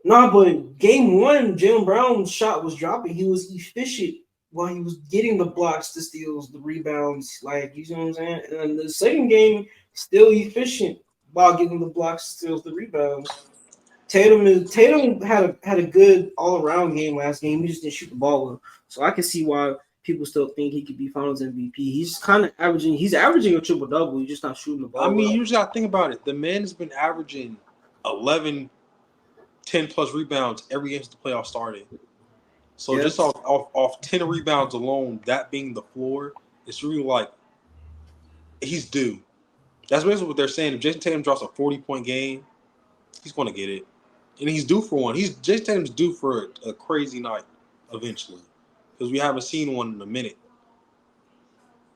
No, but game 1, Jaylen Brown's shot was dropping. He was efficient while he was getting the blocks, the steals, the rebounds. Like, you know what I'm saying? And the second game, still efficient while getting the blocks, steals, the rebounds. Tatum had a good all around game last game. He just didn't shoot the ball well, so I can see why people still think he could be Finals MVP. He's kind of averaging. He's averaging a triple double. He's just not shooting the ball. I mean, usually I think about it. The man has been averaging 11, 10 plus rebounds every game since the playoff started. So just off 10 rebounds alone, that being the floor, it's really like he's due. That's basically what they're saying. If Jason Tatum drops a 40-point game, he's going to get it. And he's due for one. Jason Tatum's due for a crazy night eventually because we haven't seen one in a minute.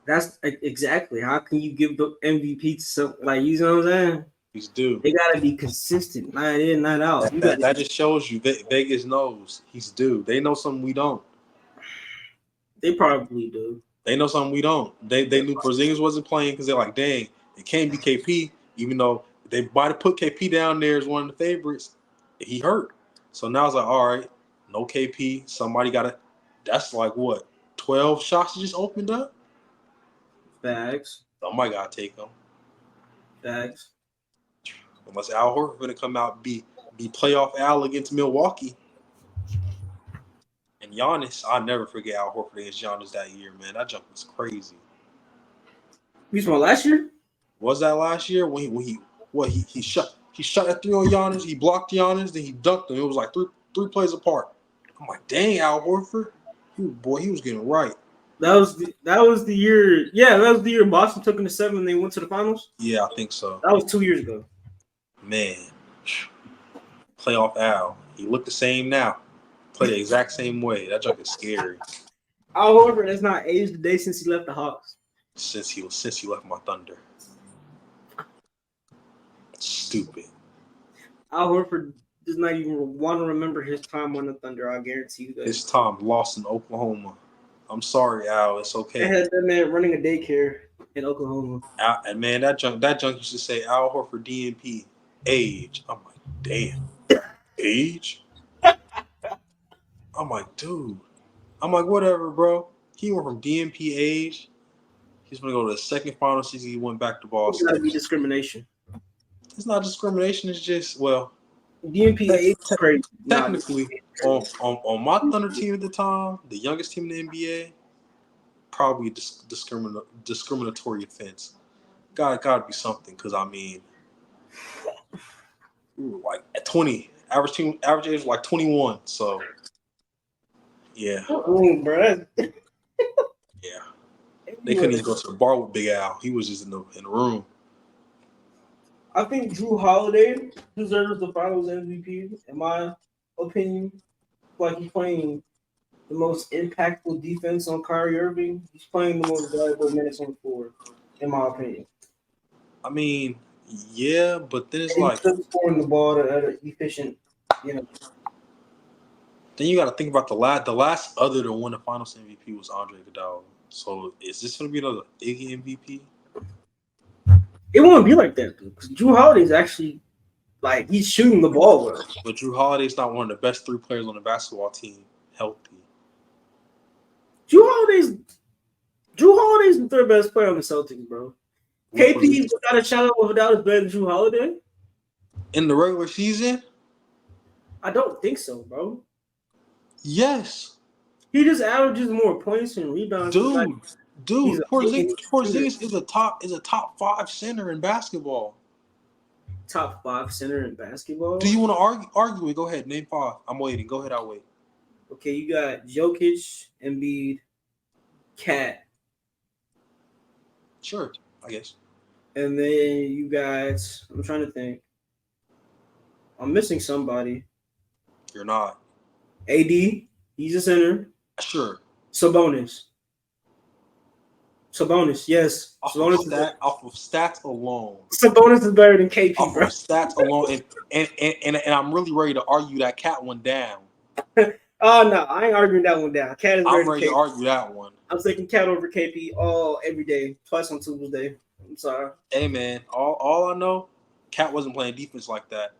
That's exactly. How can you give the MVP to some, like, you know what I'm saying? He's due. They got to be consistent, night in, night out. That just shows you Vegas knows he's due. They know something we don't. They probably do. They know something we don't. They knew Porzingis wasn't playing because they're like, dang, it can't be KP, even though they might have put KP down there as one of the favorites. He hurt. So now it's like, all right, no KP. Somebody got to – that's like what, 12 shots just opened up? Facts. Somebody got to take them. Facts. Unless Al Horford going to come out be playoff Al against Milwaukee. And Giannis, I'll never forget Al Horford against Giannis that year, man. That jump was crazy. You saw last year? Was that last year when he shot that 3 on Giannis, he blocked Giannis, then he dunked him. It was like three plays apart. I'm like, dang, Al Horford, he was getting right. That was the year. Yeah, that was the year Boston took him to 7 and they went to the finals. Yeah, I think so. That was 2 years ago. Man, playoff Al, he looked the same now. Play the exact same way. That junk is scary. Al Horford has not aged a day since he left the Hawks. Since he left my Thunder. Stupid. Al Horford does not even want to remember his time on the Thunder. I guarantee you that. His time lost in Oklahoma. I'm sorry, Al. It's okay. They had that man running a daycare in Oklahoma. And man, that junk used to say Al Horford DNP age. I'm like, damn, age. I'm like, dude. I'm like, whatever, bro. He went from DNP age. He's gonna go to the second final season. He went back to Boston. It's gotta be discrimination. It's not discrimination. It's just DNP age is crazy. Technically, on my Thunder team at the time, the youngest team in the NBA, probably discriminatory offense. Gotta be something because I mean, we were like at 20, average age was like 21. So yeah, bro. Yeah. They couldn't even go to the bar with Big Al. He was just in the room. I think Drew Holiday deserves the Finals MVP, in my opinion. Like, he's playing the most impactful defense on Kyrie Irving. He's playing the most valuable minutes on the floor, in my opinion. I mean, yeah, but then it's and like he's scoring the ball at an efficient, Then you got to think about the last other to win the Finals MVP was Andre Iguodala. So is this going to be another Iggy MVP? It won't be like that, though, because Drew Holiday is actually Like he's shooting the ball well. But Drew Holiday's not one of the best 3 players on the basketball team. Healthy. Drew Holiday's the third best player on the Celtics, bro. KP without a shadow of a doubt is better than Drew Holiday. In the regular season? I don't think so, bro. Yes. He just averages more points and rebounds. Dude, Porzingis is a top 5 center in basketball. Top 5 center in basketball. Do you want to argue it? Go ahead. Name 5. I'm waiting. Go ahead. I'll wait. Okay, you got Jokic, Embiid, Cat. Sure, I guess. And then you guys, I'm trying to think. I'm missing somebody. You're not. AD, he's a center. Sure. Sabonis, yes. Off of stats alone. Sabonis is better than KP, Off bro. of stats alone, and I'm really ready to argue that Cat one down. Oh no, I ain't arguing that one down. Cat is better I'm ready than to KP. argue that one. I'm taking Cat over KP every day, twice on Tuesday. I'm sorry. Hey man, all I know, Cat wasn't playing defense like that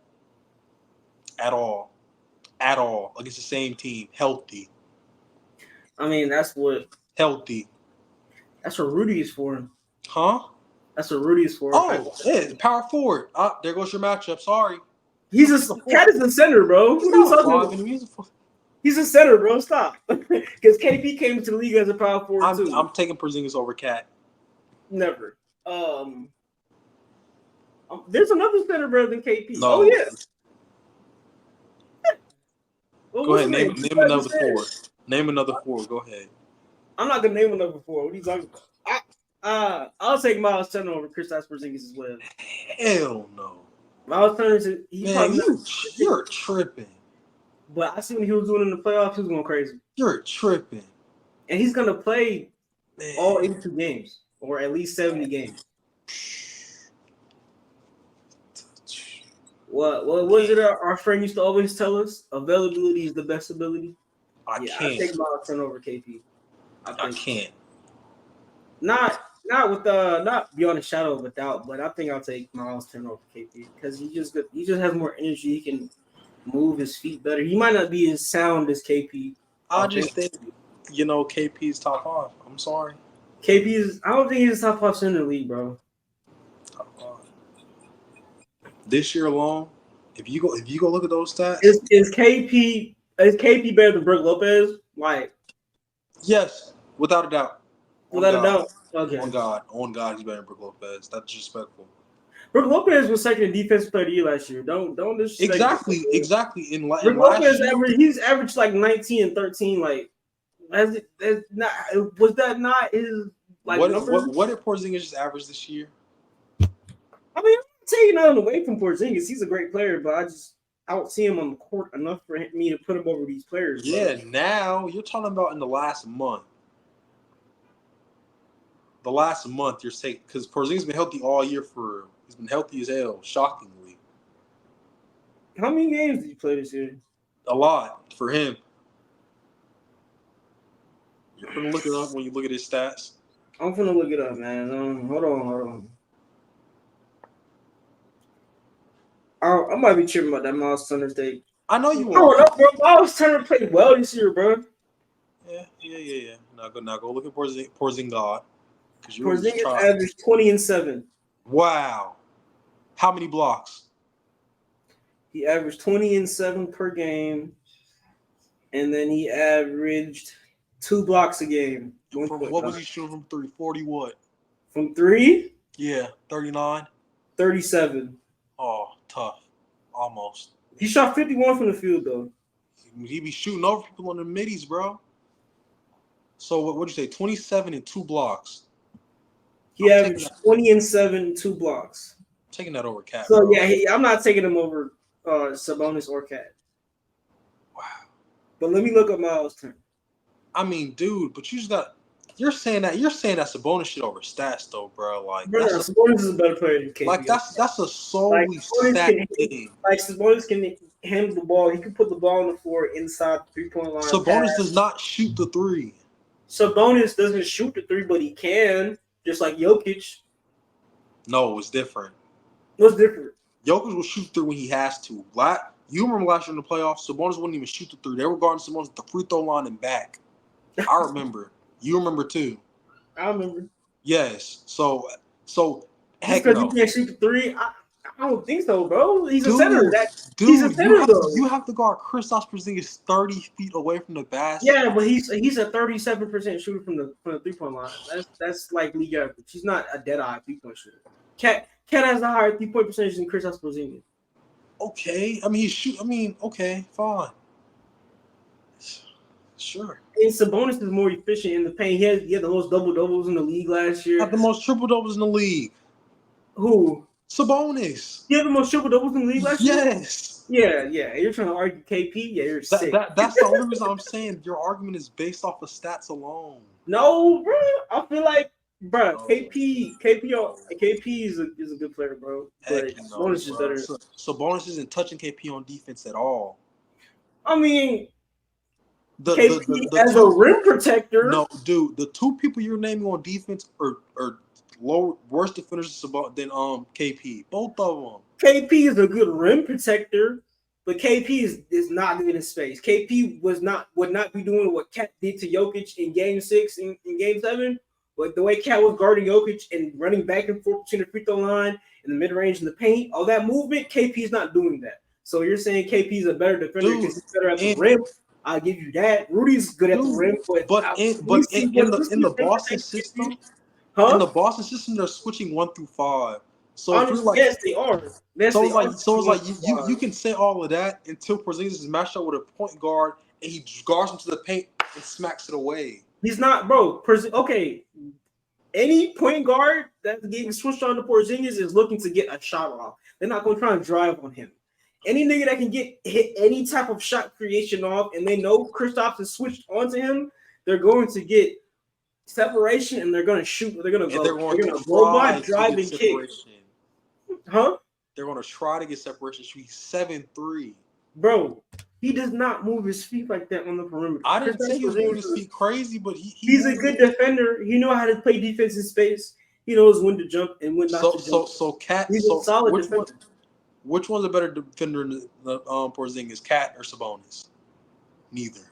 at all against the same team, healthy. I mean, that's what Rudy is for him. Huh? That's what Rudy is for. Oh, yeah, power forward. There goes your matchup. Sorry. Cat is a center, bro. What are you talking about? He's a center, bro. Stop. Because KP came to the league as a power forward too. I'm taking Porzingis over Cat. Never. There's another center better than KP. No. Oh yeah. Go ahead. Name another 4. Name another 4. Go ahead. I'm not gonna name another 4. What are you talking about? I'll take Miles Turner over Kristaps Porzingis as well. Hell no. Miles Turner, you're tripping. But I see when he was doing in the playoffs, he was going crazy. You're tripping. And he's gonna play all 82 games, or at least 70 games. What was it our friend used to always tell us? Availability is the best ability. I can't. I take Miles Turner over KP. I can't. Not beyond a shadow of a doubt, but I think I'll take Miles Turner over KP because he just has more energy. He can move his feet better. He might not be as sound as KP. I just think KP's top 5. I'm sorry. I don't think he's a top 5 center in the league, bro. Top 5. This year alone, if you go look at those stats, is KP better than Brook Lopez? Like, yes, without a doubt. Without a doubt. Okay. On God, he's better than Brook Lopez. That's disrespectful. Brook Lopez was second in defense player of the year last year. Don't disrespect exactly. In Brook Lopez he's averaged like 19 and 13. Like, was that not his like numbers? What did Porzingis just average this year? I mean, I'm taking nothing away from Porzingis. He's a great player, but I don't see him on the court enough for me to put him over these players. Yeah, bro. now you're talking about in the last month. The last month, you're saying because Porzingis been healthy all year he's been healthy as hell, shockingly. How many games did you play this year? A lot for him. You're gonna look it up when you look at his stats. I'm gonna look it up, man. Hold on. I might be tripping about that Miles Turner take. I know you are. are. Bro. Miles Turner played well this year, bro. Yeah. Now go look at Porzingis. Porzingis averaged 20 and 7. Wow. How many blocks? He averaged 20 and 7 per game, and then he averaged 2 blocks a game. What was he shooting from 3? 40 what? From 3? Yeah, 39. 37. Oh, tough. Almost. He shot 51 from the field, though. He be shooting over people on the middies, bro. So what'd you say? 27 and 2 blocks. He averaged 20 and 7, 2 blocks. I'm taking that over Cat. So, bro. yeah, I'm not taking him over Sabonis or Cat. Wow. But let me look up Miles Turner. I mean, dude, but you're saying that Sabonis shit over stats though, bro. Like, Sabonis is a better player than KP. Like that's a solely stat game. Like Sabonis can handle the ball. He can put the ball on the floor inside the 3-point line. Sabonis does not shoot the 3. Sabonis doesn't shoot the 3, but he can, just like Jokic. No, it's different. What's different? Jokic will shoot through when he has to. You remember last year in the playoffs, Sabonis wouldn't even shoot the three. They were guarding Sabonis at the free throw line and back. I remember. You remember too. I remember. Yes. So Just heck because no. you can't shoot the three, I don't think so, bro. He's a Dude, center. He's a center, though. You have to guard Kristaps Porzingis 30 feet away from the basket. Yeah, but he's a 37% shooter from the 3-point line. That's like league average. He's not a dead eye 3-point shooter. Cat has a higher 3-point percentage than Kristaps Porzingis. Okay, okay, fine. Sure. And Sabonis is more efficient in the paint. He had the most double-doubles in the league last year. Had the most triple-doubles in the league. Who? Sabonis. He had the most triple-doubles in the league last year? Yes. Yeah. You're trying to argue KP? Yeah, you're sick. That's the only reason I'm saying your argument is based off of stats alone. No, bro. I feel like, bro, KP is a good player, bro. But Sabonis is better. Sabonis isn't touching KP on defense at all. I mean, KP as a rim protector. No, dude, the two people you're naming on defense are worse defenders than KP. Both of them. KP is a good rim protector, but KP is not good in space. KP would not be doing what Cat did to Jokic in Game 6 in Game 7. But the way Cat was guarding Jokic and running back and forth between the free throw line and the mid range and the paint, all that movement, KP is not doing that. So you're saying KP is a better defender because he's better at the rim. I'll give you that. Rudy's good at the rim, but in the Boston system, in the Boston system, they're switching 1 through 5. So yes, they are. It's like you can say all of that until Porzingis is matched up with a point guard and he guards him to the paint and smacks it away. He's not, bro. Okay, any point guard that's getting switched on to Porzingis is looking to get a shot off. They're not going to try and drive on him. Any nigga that can hit any type of shot creation off, and they know Kristaps is switched onto him, they're going to get separation and they're going to shoot. They're going to go by drive and kick. Huh? They're going to try to get separation. Shoot 7-3. Bro, he does not move his feet like that on the perimeter. I didn't say he was moving his feet crazy, but he's a good defender. He knows how to play defense in space. He knows when to jump and when not to jump. He's a solid defender. Which one's a better defender in the Porzingis, Cat or Sabonis? Neither.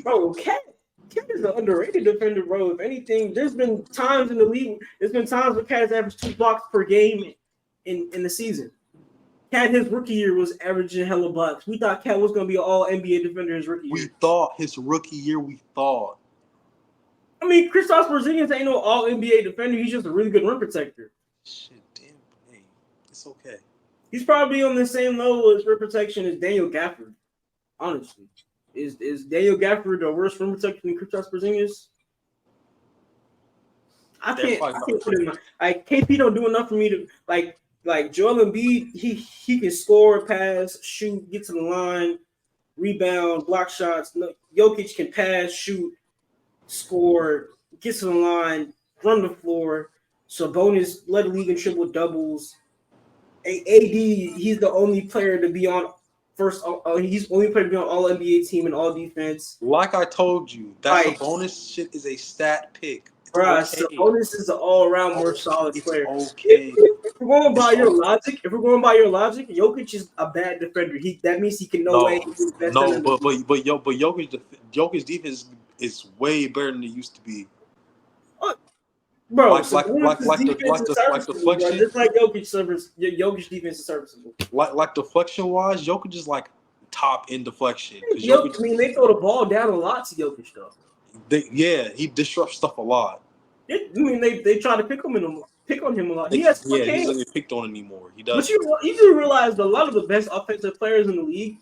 Bro, Cat is an underrated defender, bro. If anything, there's been times in the league, where Cat has averaged 2 blocks per game in the season. Cat, his rookie year, was averaging hella blocks. We thought Cat was going to be an all-NBA defender his rookie year. We thought. I mean, Kristaps Porzingis ain't no all-NBA defender. He's just a really good rim protector. Shit, damn. Hey, it's okay. He's probably on the same level as rim protection as Daniel Gafford, honestly. Is Daniel Gafford the worst rim protector than Kristaps Porzingis? I can't put him like KP don't do enough for me to like Joel Embiid. He can score, pass, shoot, get to the line, rebound, block shots. Jokic can pass, shoot, score, get to the line, run the floor. Sabonis led the league in triple doubles. AD, he's the only player to be on. He's only player to be on all NBA team and all defense. Like I told you, that Sabonis shit is a stat pick. Bro, Sabonis is an all-around more solid player. Okay. If we're going by your logic, Jokic is a bad defender. That means he can but Jokic's defense is way better than it used to be. Bro, like the flexion. Just like Jokic defense is serviceable. Like deflection wise, Jokic is like top in deflection. They throw the ball down a lot to Jokic though. He disrupts stuff a lot. They try to pick on him a lot. He doesn't get picked on anymore. He does. But you do realize that a lot of the best offensive players in the league,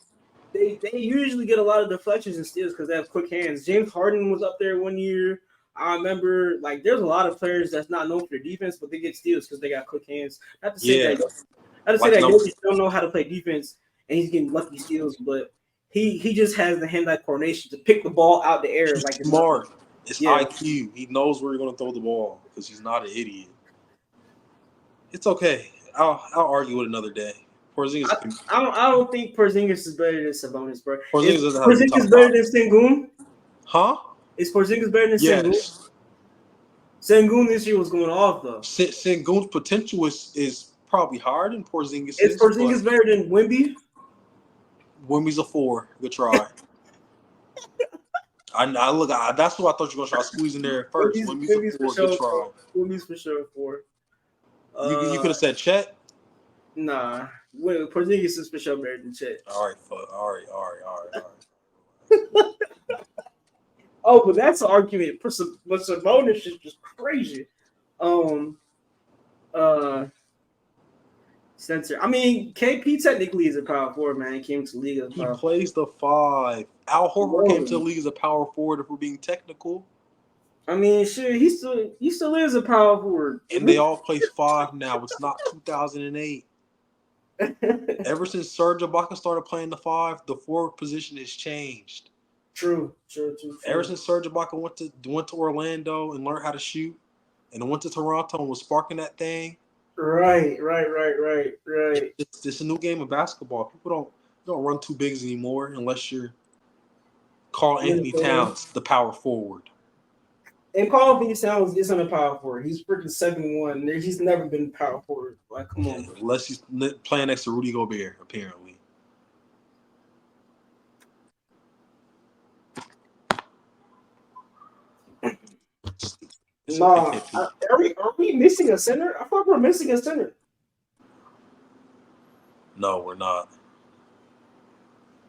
they usually get a lot of deflections and steals because they have quick hands. James Harden was up there one year. I remember, there's a lot of players that's not known for their defense, but they get steals because they got quick hands. Not to say that Jokic don't know how to play defense and he's getting lucky steals, but he just has the hand-eye coordination to pick the ball out the air. He's smart. It's IQ. He knows where you're going to throw the ball because he's not an idiot. It's okay. I'll argue it another day. Porzingis. I don't think Porzingis is better than Sabonis, bro. Porzingis better than Sengun? Huh? Is Porzingis better than Sengun? Sengun this year was going off though. Sengun's potential is probably higher than Porzingis. Is Porzingis better than Wemby? Wemby's a 4. Good try. That's what I thought you were gonna try to squeeze in there at first. Wemby's a 4. Good try. Wemby's for sure 4. You could have said Chet. Nah. Porzingis is for sure better than Chet. All right. Oh, but that's an argument. But Sabonis is just crazy. Center. I mean, KP technically is a power forward, man. He came to the league as a power forward. He plays the 5. Al Horford came to the league as a power forward. If we're being technical, I mean, shit, he still is a power forward. And they all play 5 now. It's not 2008. Ever since Serge Ibaka started playing the 5, the forward position has changed. True. Ever since Serge Ibaka went to Orlando and learned how to shoot, and went to Toronto and was sparking that thing. Right. It's a new game of basketball. People don't run 2 bigs anymore unless you're Karl Anthony Towns, the power forward. And Karl Anthony Towns isn't a power forward. He's freaking 7'1". He's never been power forward. Like, come on. Unless he's playing next to Rudy Gobert, apparently. Nah, are we missing a center? I thought we're missing a center. No, we're not.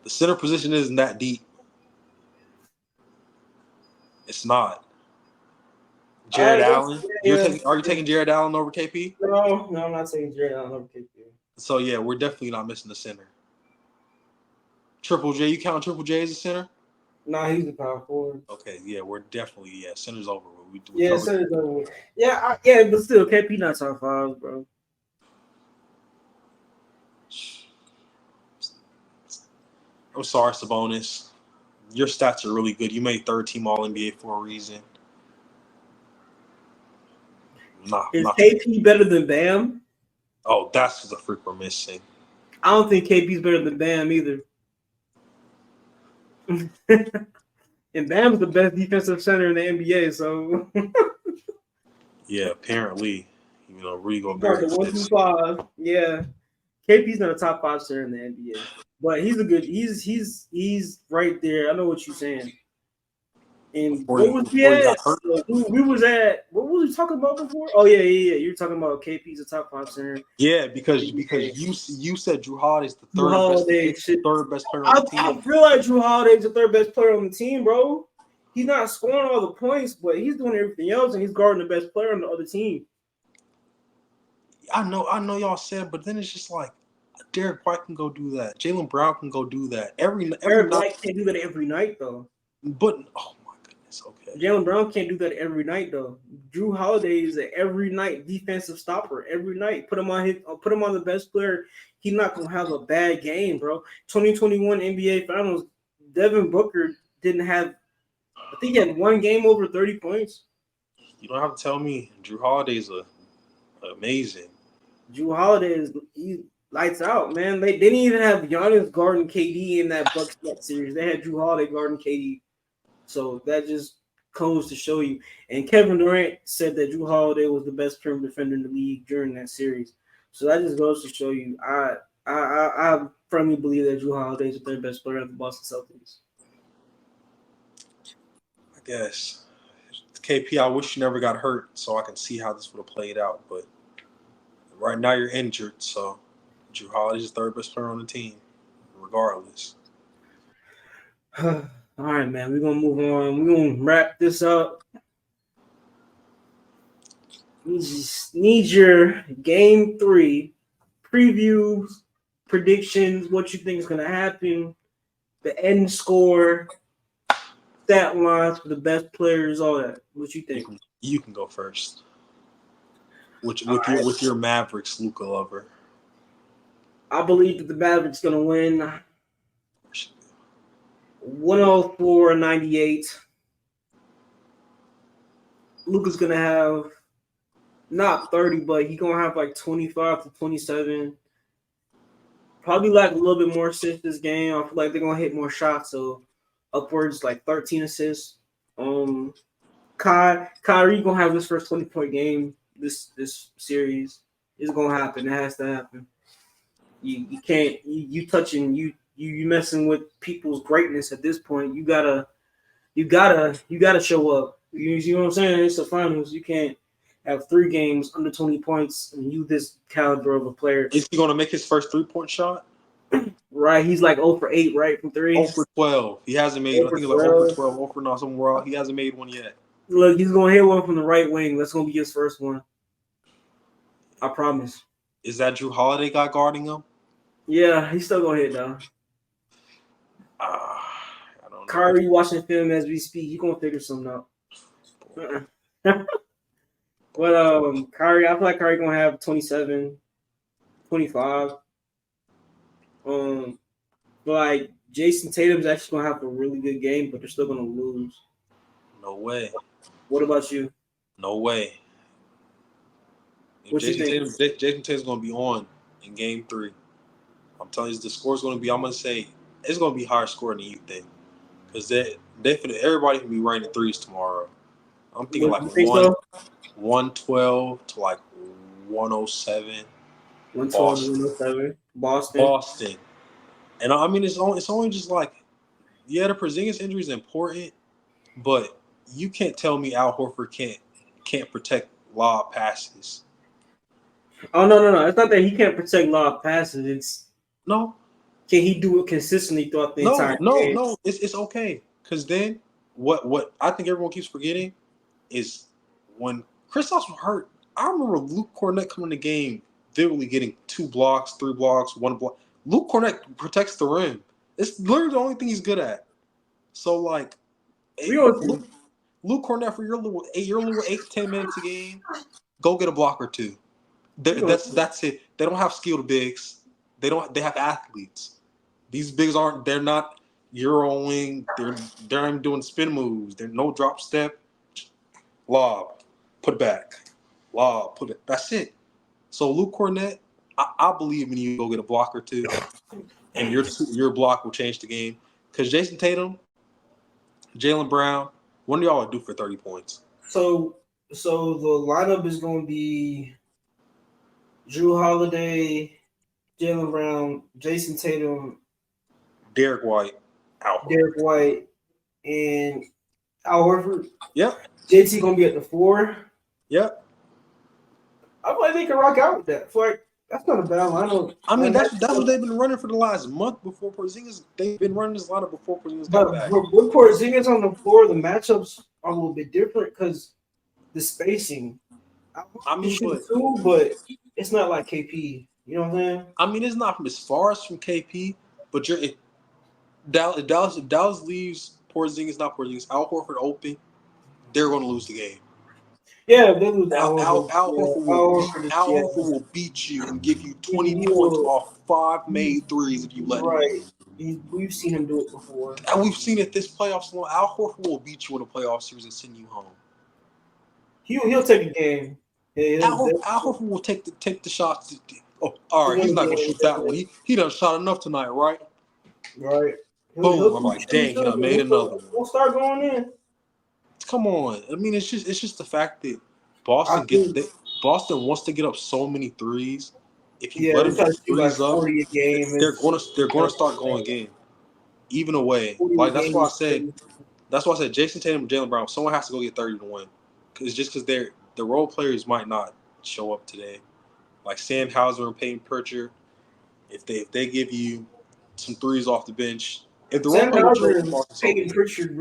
The center position isn't that deep. It's not. Jared Allen. Are you taking Jared Allen over KP? No, I'm not taking Jared Allen over KP. So yeah, we're definitely not missing the center. Triple J, you count Triple J as a center? Nah, he's a power forward. Okay, yeah, we're definitely center's over. Center's over. Yeah, but still, KP not top 5, bro. I'm sorry, Sabonis. Your stats are really good. You made 3rd team All NBA for a reason. Is KP better than Bam? Oh, that's the freak we're missing. I don't think KP's better than Bam either. And Bam's the best defensive center in the NBA, so yeah, apparently, Rudy Gobert. 1-5. Yeah, KP's not a top 5 center in the NBA, but he's a good. He's right there. I know what you're saying. And what was we at? What was we talking about before? Oh yeah. You're talking about KP's a top 5 center. Yeah, because you said Drew Holiday's the third best player on the team. I feel like Drew Holiday's the 3rd best player on the team, bro. He's not scoring all the points, but he's doing everything else, and he's guarding the best player on the other team. I know y'all said, but then it's just like Derek White can go do that. Jaylen Brown can go do that. Derek White can't do that every night though. But okay. Jaylen Brown can't do that every night though. Drew Holiday is an every night defensive stopper. Every night, put him on the best player. He's not gonna have a bad game, bro. 2021 NBA Finals, Devin Booker didn't have. I think he had 1 game over 30 points. You don't have to tell me. Drew Holiday is amazing. Drew Holiday he lights out, man. They didn't even have Giannis guarding KD in that Bucks series. They had Drew Holiday guarding KD. So that just goes to show you. And Kevin Durant said that Drew Holiday was the best perimeter defender in the league during that series. So that just goes to show you. I firmly believe that Drew Holiday is the 3rd best player of the Boston Celtics. I guess. KP, I wish you never got hurt so I can see how this would have played out. But right now you're injured, so Drew Holiday is the 3rd best player on the team, regardless. All right, man. We're going to move on. We're going to wrap this up. We just need your Game 3 previews, predictions, what you think is going to happen, the end score, stat lines for the best players, all that. What you think? You can go first. With your Mavericks, Luka lover. I believe that the Mavericks going to win 104-98. Luka's going to have not 30, but he's going to have like 25 to 27. Probably like a little bit more assists this game. I feel like they're going to hit more shots, so upwards like 13 assists. Kyrie going to have his first 20-point game this series. It's gonna happen. It has to happen. You can't you touching you messing with people's greatness at this point. You gotta show up. You know what I'm saying? It's the finals. You can't have 3 games under 20 points and you this caliber of a player. Is he gonna make his first 3-point shot? Right, he's like 0 for 8, right, from 3. 0 for 12. He hasn't made. I think he's like 0 for 12, 0 for not somewhere else. He hasn't made one yet. Look, he's gonna hit one from the right wing. That's gonna be his first one. I promise. Is that Drew Holiday guy guarding him? Yeah, he's still gonna hit though. I don't know. Kyrie watching film as we speak. He's gonna figure something out. But Kyrie, I feel like Kyrie gonna have 27, 25. But like Jason Tatum's actually gonna have a really good game, but they're still gonna lose. No way. What about you? No way. What you think? Jason Tatum's gonna be on in Game 3. I'm telling you, the score's gonna be. I'm gonna say it's gonna be higher score than you think, because everybody can be raining threes tomorrow. I'm thinking like 112 to like 107. 112 to 107. Boston. And I mean, it's only just like, yeah, the Porzingis injury is important, but you can't tell me Al Horford can't protect lob passes. Oh no! It's not that he can't protect lob passes. It's no. Can he do it consistently throughout the entire game? No. It's okay. Because then what I think everyone keeps forgetting is when Kristaps was hurt. I remember Luke Cornett coming to the game, vividly getting 2 blocks, 3 blocks, 1 block. Luke Cornett protects the rim. It's literally the only thing he's good at. So like, Luke Cornett for your little 8-10 minutes a game, go get a block or 2. That's it. They don't have skilled bigs. They have athletes. These bigs they're not Euroing. They're not even doing spin moves. They're no drop step. Lob, put it back. Lob, put it. That's it. So Luke Cornett, I believe in you. Go get a block or 2, and your block will change the game. Because Jason Tatum, Jaylen Brown, one of y'all would do for 30 points. So the lineup is going to be Drew Holiday, Jaylen Brown, Jason Tatum, Derek White, and Al Horford. Yep. JT gonna be at the 4. Yep. I feel like they can rock out with that. I feel like that's not a bad lineup. I mean, that's what they've been running for the last month before Porzingis. They've been running this lineup before Porzingis got back. But with Porzingis on the floor, the matchups are a little bit different because the spacing. I mean, too, but it's not like KP. You know what I'm saying? I mean, it's not as far as from KP, but Dallas leaves not Porzingis, Al Horford open, they're going to lose the game. Yeah, they lose. Al Horford will beat you and give you 20 points off 5 made threes if you let him. Right. We've seen him do it before. And we've seen it this playoffs. Al Horford will beat you in a playoff series and send you home. He'll take a game. Yeah, Al Horford will take the shots. Oh, all right, he's not going to shoot that one. He done shot enough tonight, right? Right. Boom. I'm like, dang, he done made another one. We'll start going in. Come on. I mean, it's just the fact that Boston wants to get up so many threes. If you let them get threes up, they're gonna start going game. Even away. Like that's why I said Jason Tatum and Jaylen Brown, someone has to go get 30 to win. Because the role players might not show up today. Like Sam Hauser and Peyton Pritchard, if they give you some threes off the bench. If the Sam Hauser and Peyton Pritchard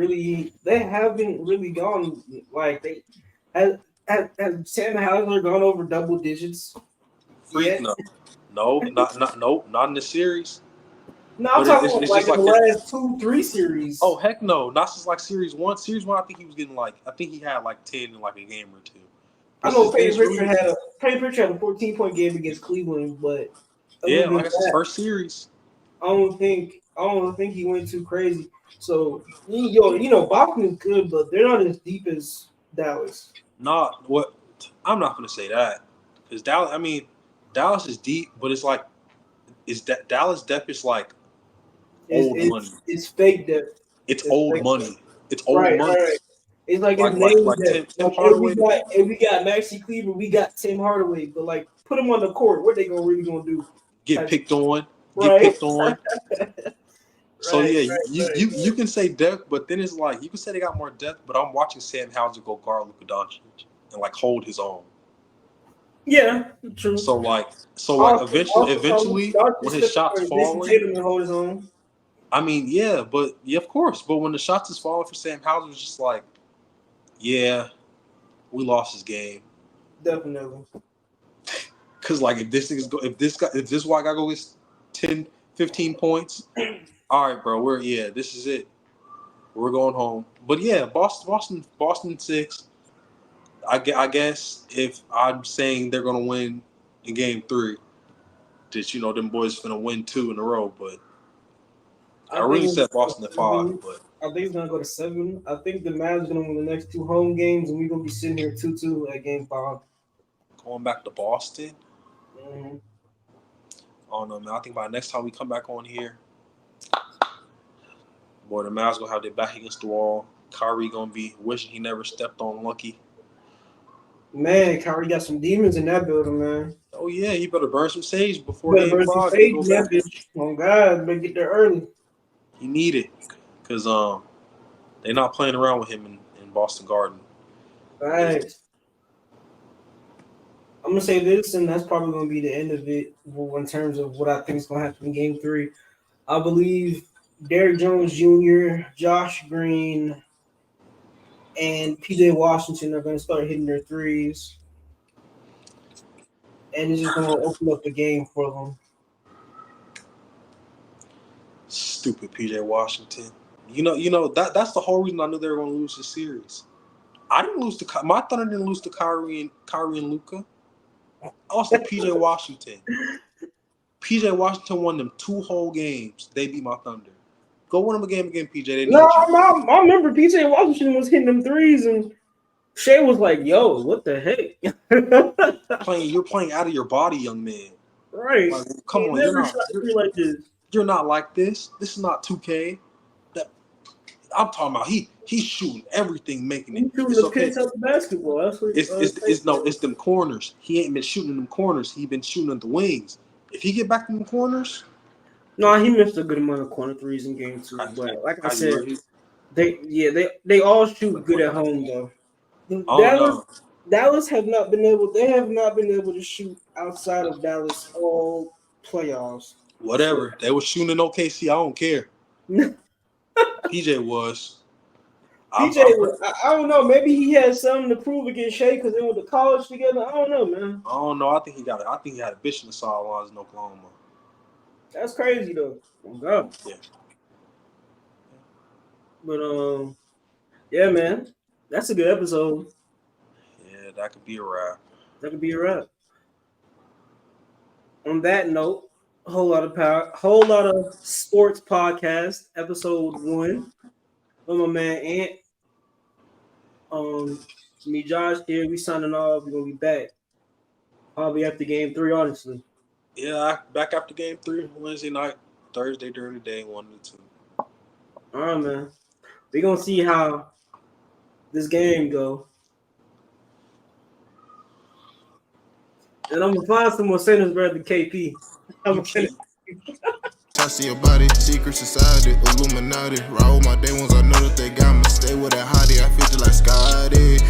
they haven't really gone like they has Sam Hauser gone over double digits? Freak, no, not in the series. No, I'm talking like in the last 2-3 series. Oh heck no, not since like series 1. Series 1, I think he was getting I think he had like 10 in like a game or 2. I know Peyton Pritchard had a 14-point game against Cleveland, but yeah, like it's his first series. I don't think he went too crazy. So Boston is good, but they're not as deep as Dallas. I'm not gonna say that because Dallas is deep, but it's like Dallas depth is like old money. It's fake depth. It's old money. It's old money. Right. It's like Tim Hardaway. If we got Maxi Kleber, we got Tim Hardaway. But like put them on the court. What they really gonna do? Get picked on. Right. Get picked on. So Right, yeah, right. you can say depth, but then it's like you can say they got more depth. But I'm watching Sam Hauser go guard Luka Doncic and like hold his own. Yeah, true. So eventually, Doncic when his shots Jason falling, Tatum can hold his own. I mean, yeah, of course. But when the shots is falling for Sam Hauser, it's just like, yeah, we lost this game. Definitely. Cause like if this white guy goes 10, 15 points, all right, bro, this is it. We're going home. But yeah, Boston 6. I guess if I'm saying they're gonna win in game 3, that them boys finna win 2 in a row. But I really said Boston at 5. But I think it's gonna go to 7. I think the Mavs gonna win the next 2 home games, and we're gonna be sitting here 2-2 at game 5. Going back to Boston. Mm-hmm. I don't know, man. I think by next time we come back on here, boy, the Mavs gonna have their back against the wall. Kyrie gonna be wishing he never stepped on Lucky. Man, Kyrie got some demons in that building, man. Oh yeah, he better burn some sage before game 5. Oh God, better get there early. He need it, cause they're not playing around with him in Boston Garden. Right. I'm gonna say this, and that's probably gonna be the end of it in terms of what I think is gonna happen in game 3. I believe Derrick Jones Jr., Josh Green, and PJ Washington are gonna start hitting their threes. And it's just gonna open up the game for them. Stupid PJ Washington. That's the whole reason I knew they were gonna lose the series. My Thunder didn't lose to Kyrie and Luka. I lost to PJ Washington. PJ Washington won them 2 whole games. They beat my Thunder. Go win them a game again, PJ. They need you. I remember PJ Washington was hitting them threes, and Shea was like, "Yo, what the heck?" You're playing out of your body, young man. Right? Like, come on, you're not like this. This is not 2K. I'm talking about he's shooting everything, making it. He's shooting the pitch out the basketball. That's what it's them corners. He ain't been shooting them corners. He been shooting at the wings. If he get back to them corners, no, he missed a good amount of corner threes in game 2. But like I said, they all shoot good at home though. Dallas have not been able. They have not been able to shoot outside of Dallas all playoffs. Whatever. They were shooting in OKC. I don't care. PJ was. I don't know. Maybe he had something to prove against Shea because they went to college together. I don't know, man. I don't know. I think he had a bitch in the sidelines in Oklahoma. That's crazy though. Oh God. Yeah. But yeah, man. That's a good episode. Yeah, that could be a wrap. On that note, WholeLotta Sports Podcast, episode 1. With my man Ant. Me, Josh here. We signing off. We're gonna be back probably after game 3, honestly. Yeah, back after game 3, Wednesday night, Thursday during the day, 1 to 2. All right, man. We're gonna see how this game go. And I'm gonna find some more centers better than KP. Touch to your body, secret society, Illuminati. Ride with my day ones, I know that they got me. Stay with that hottie, I feel just like Scotty.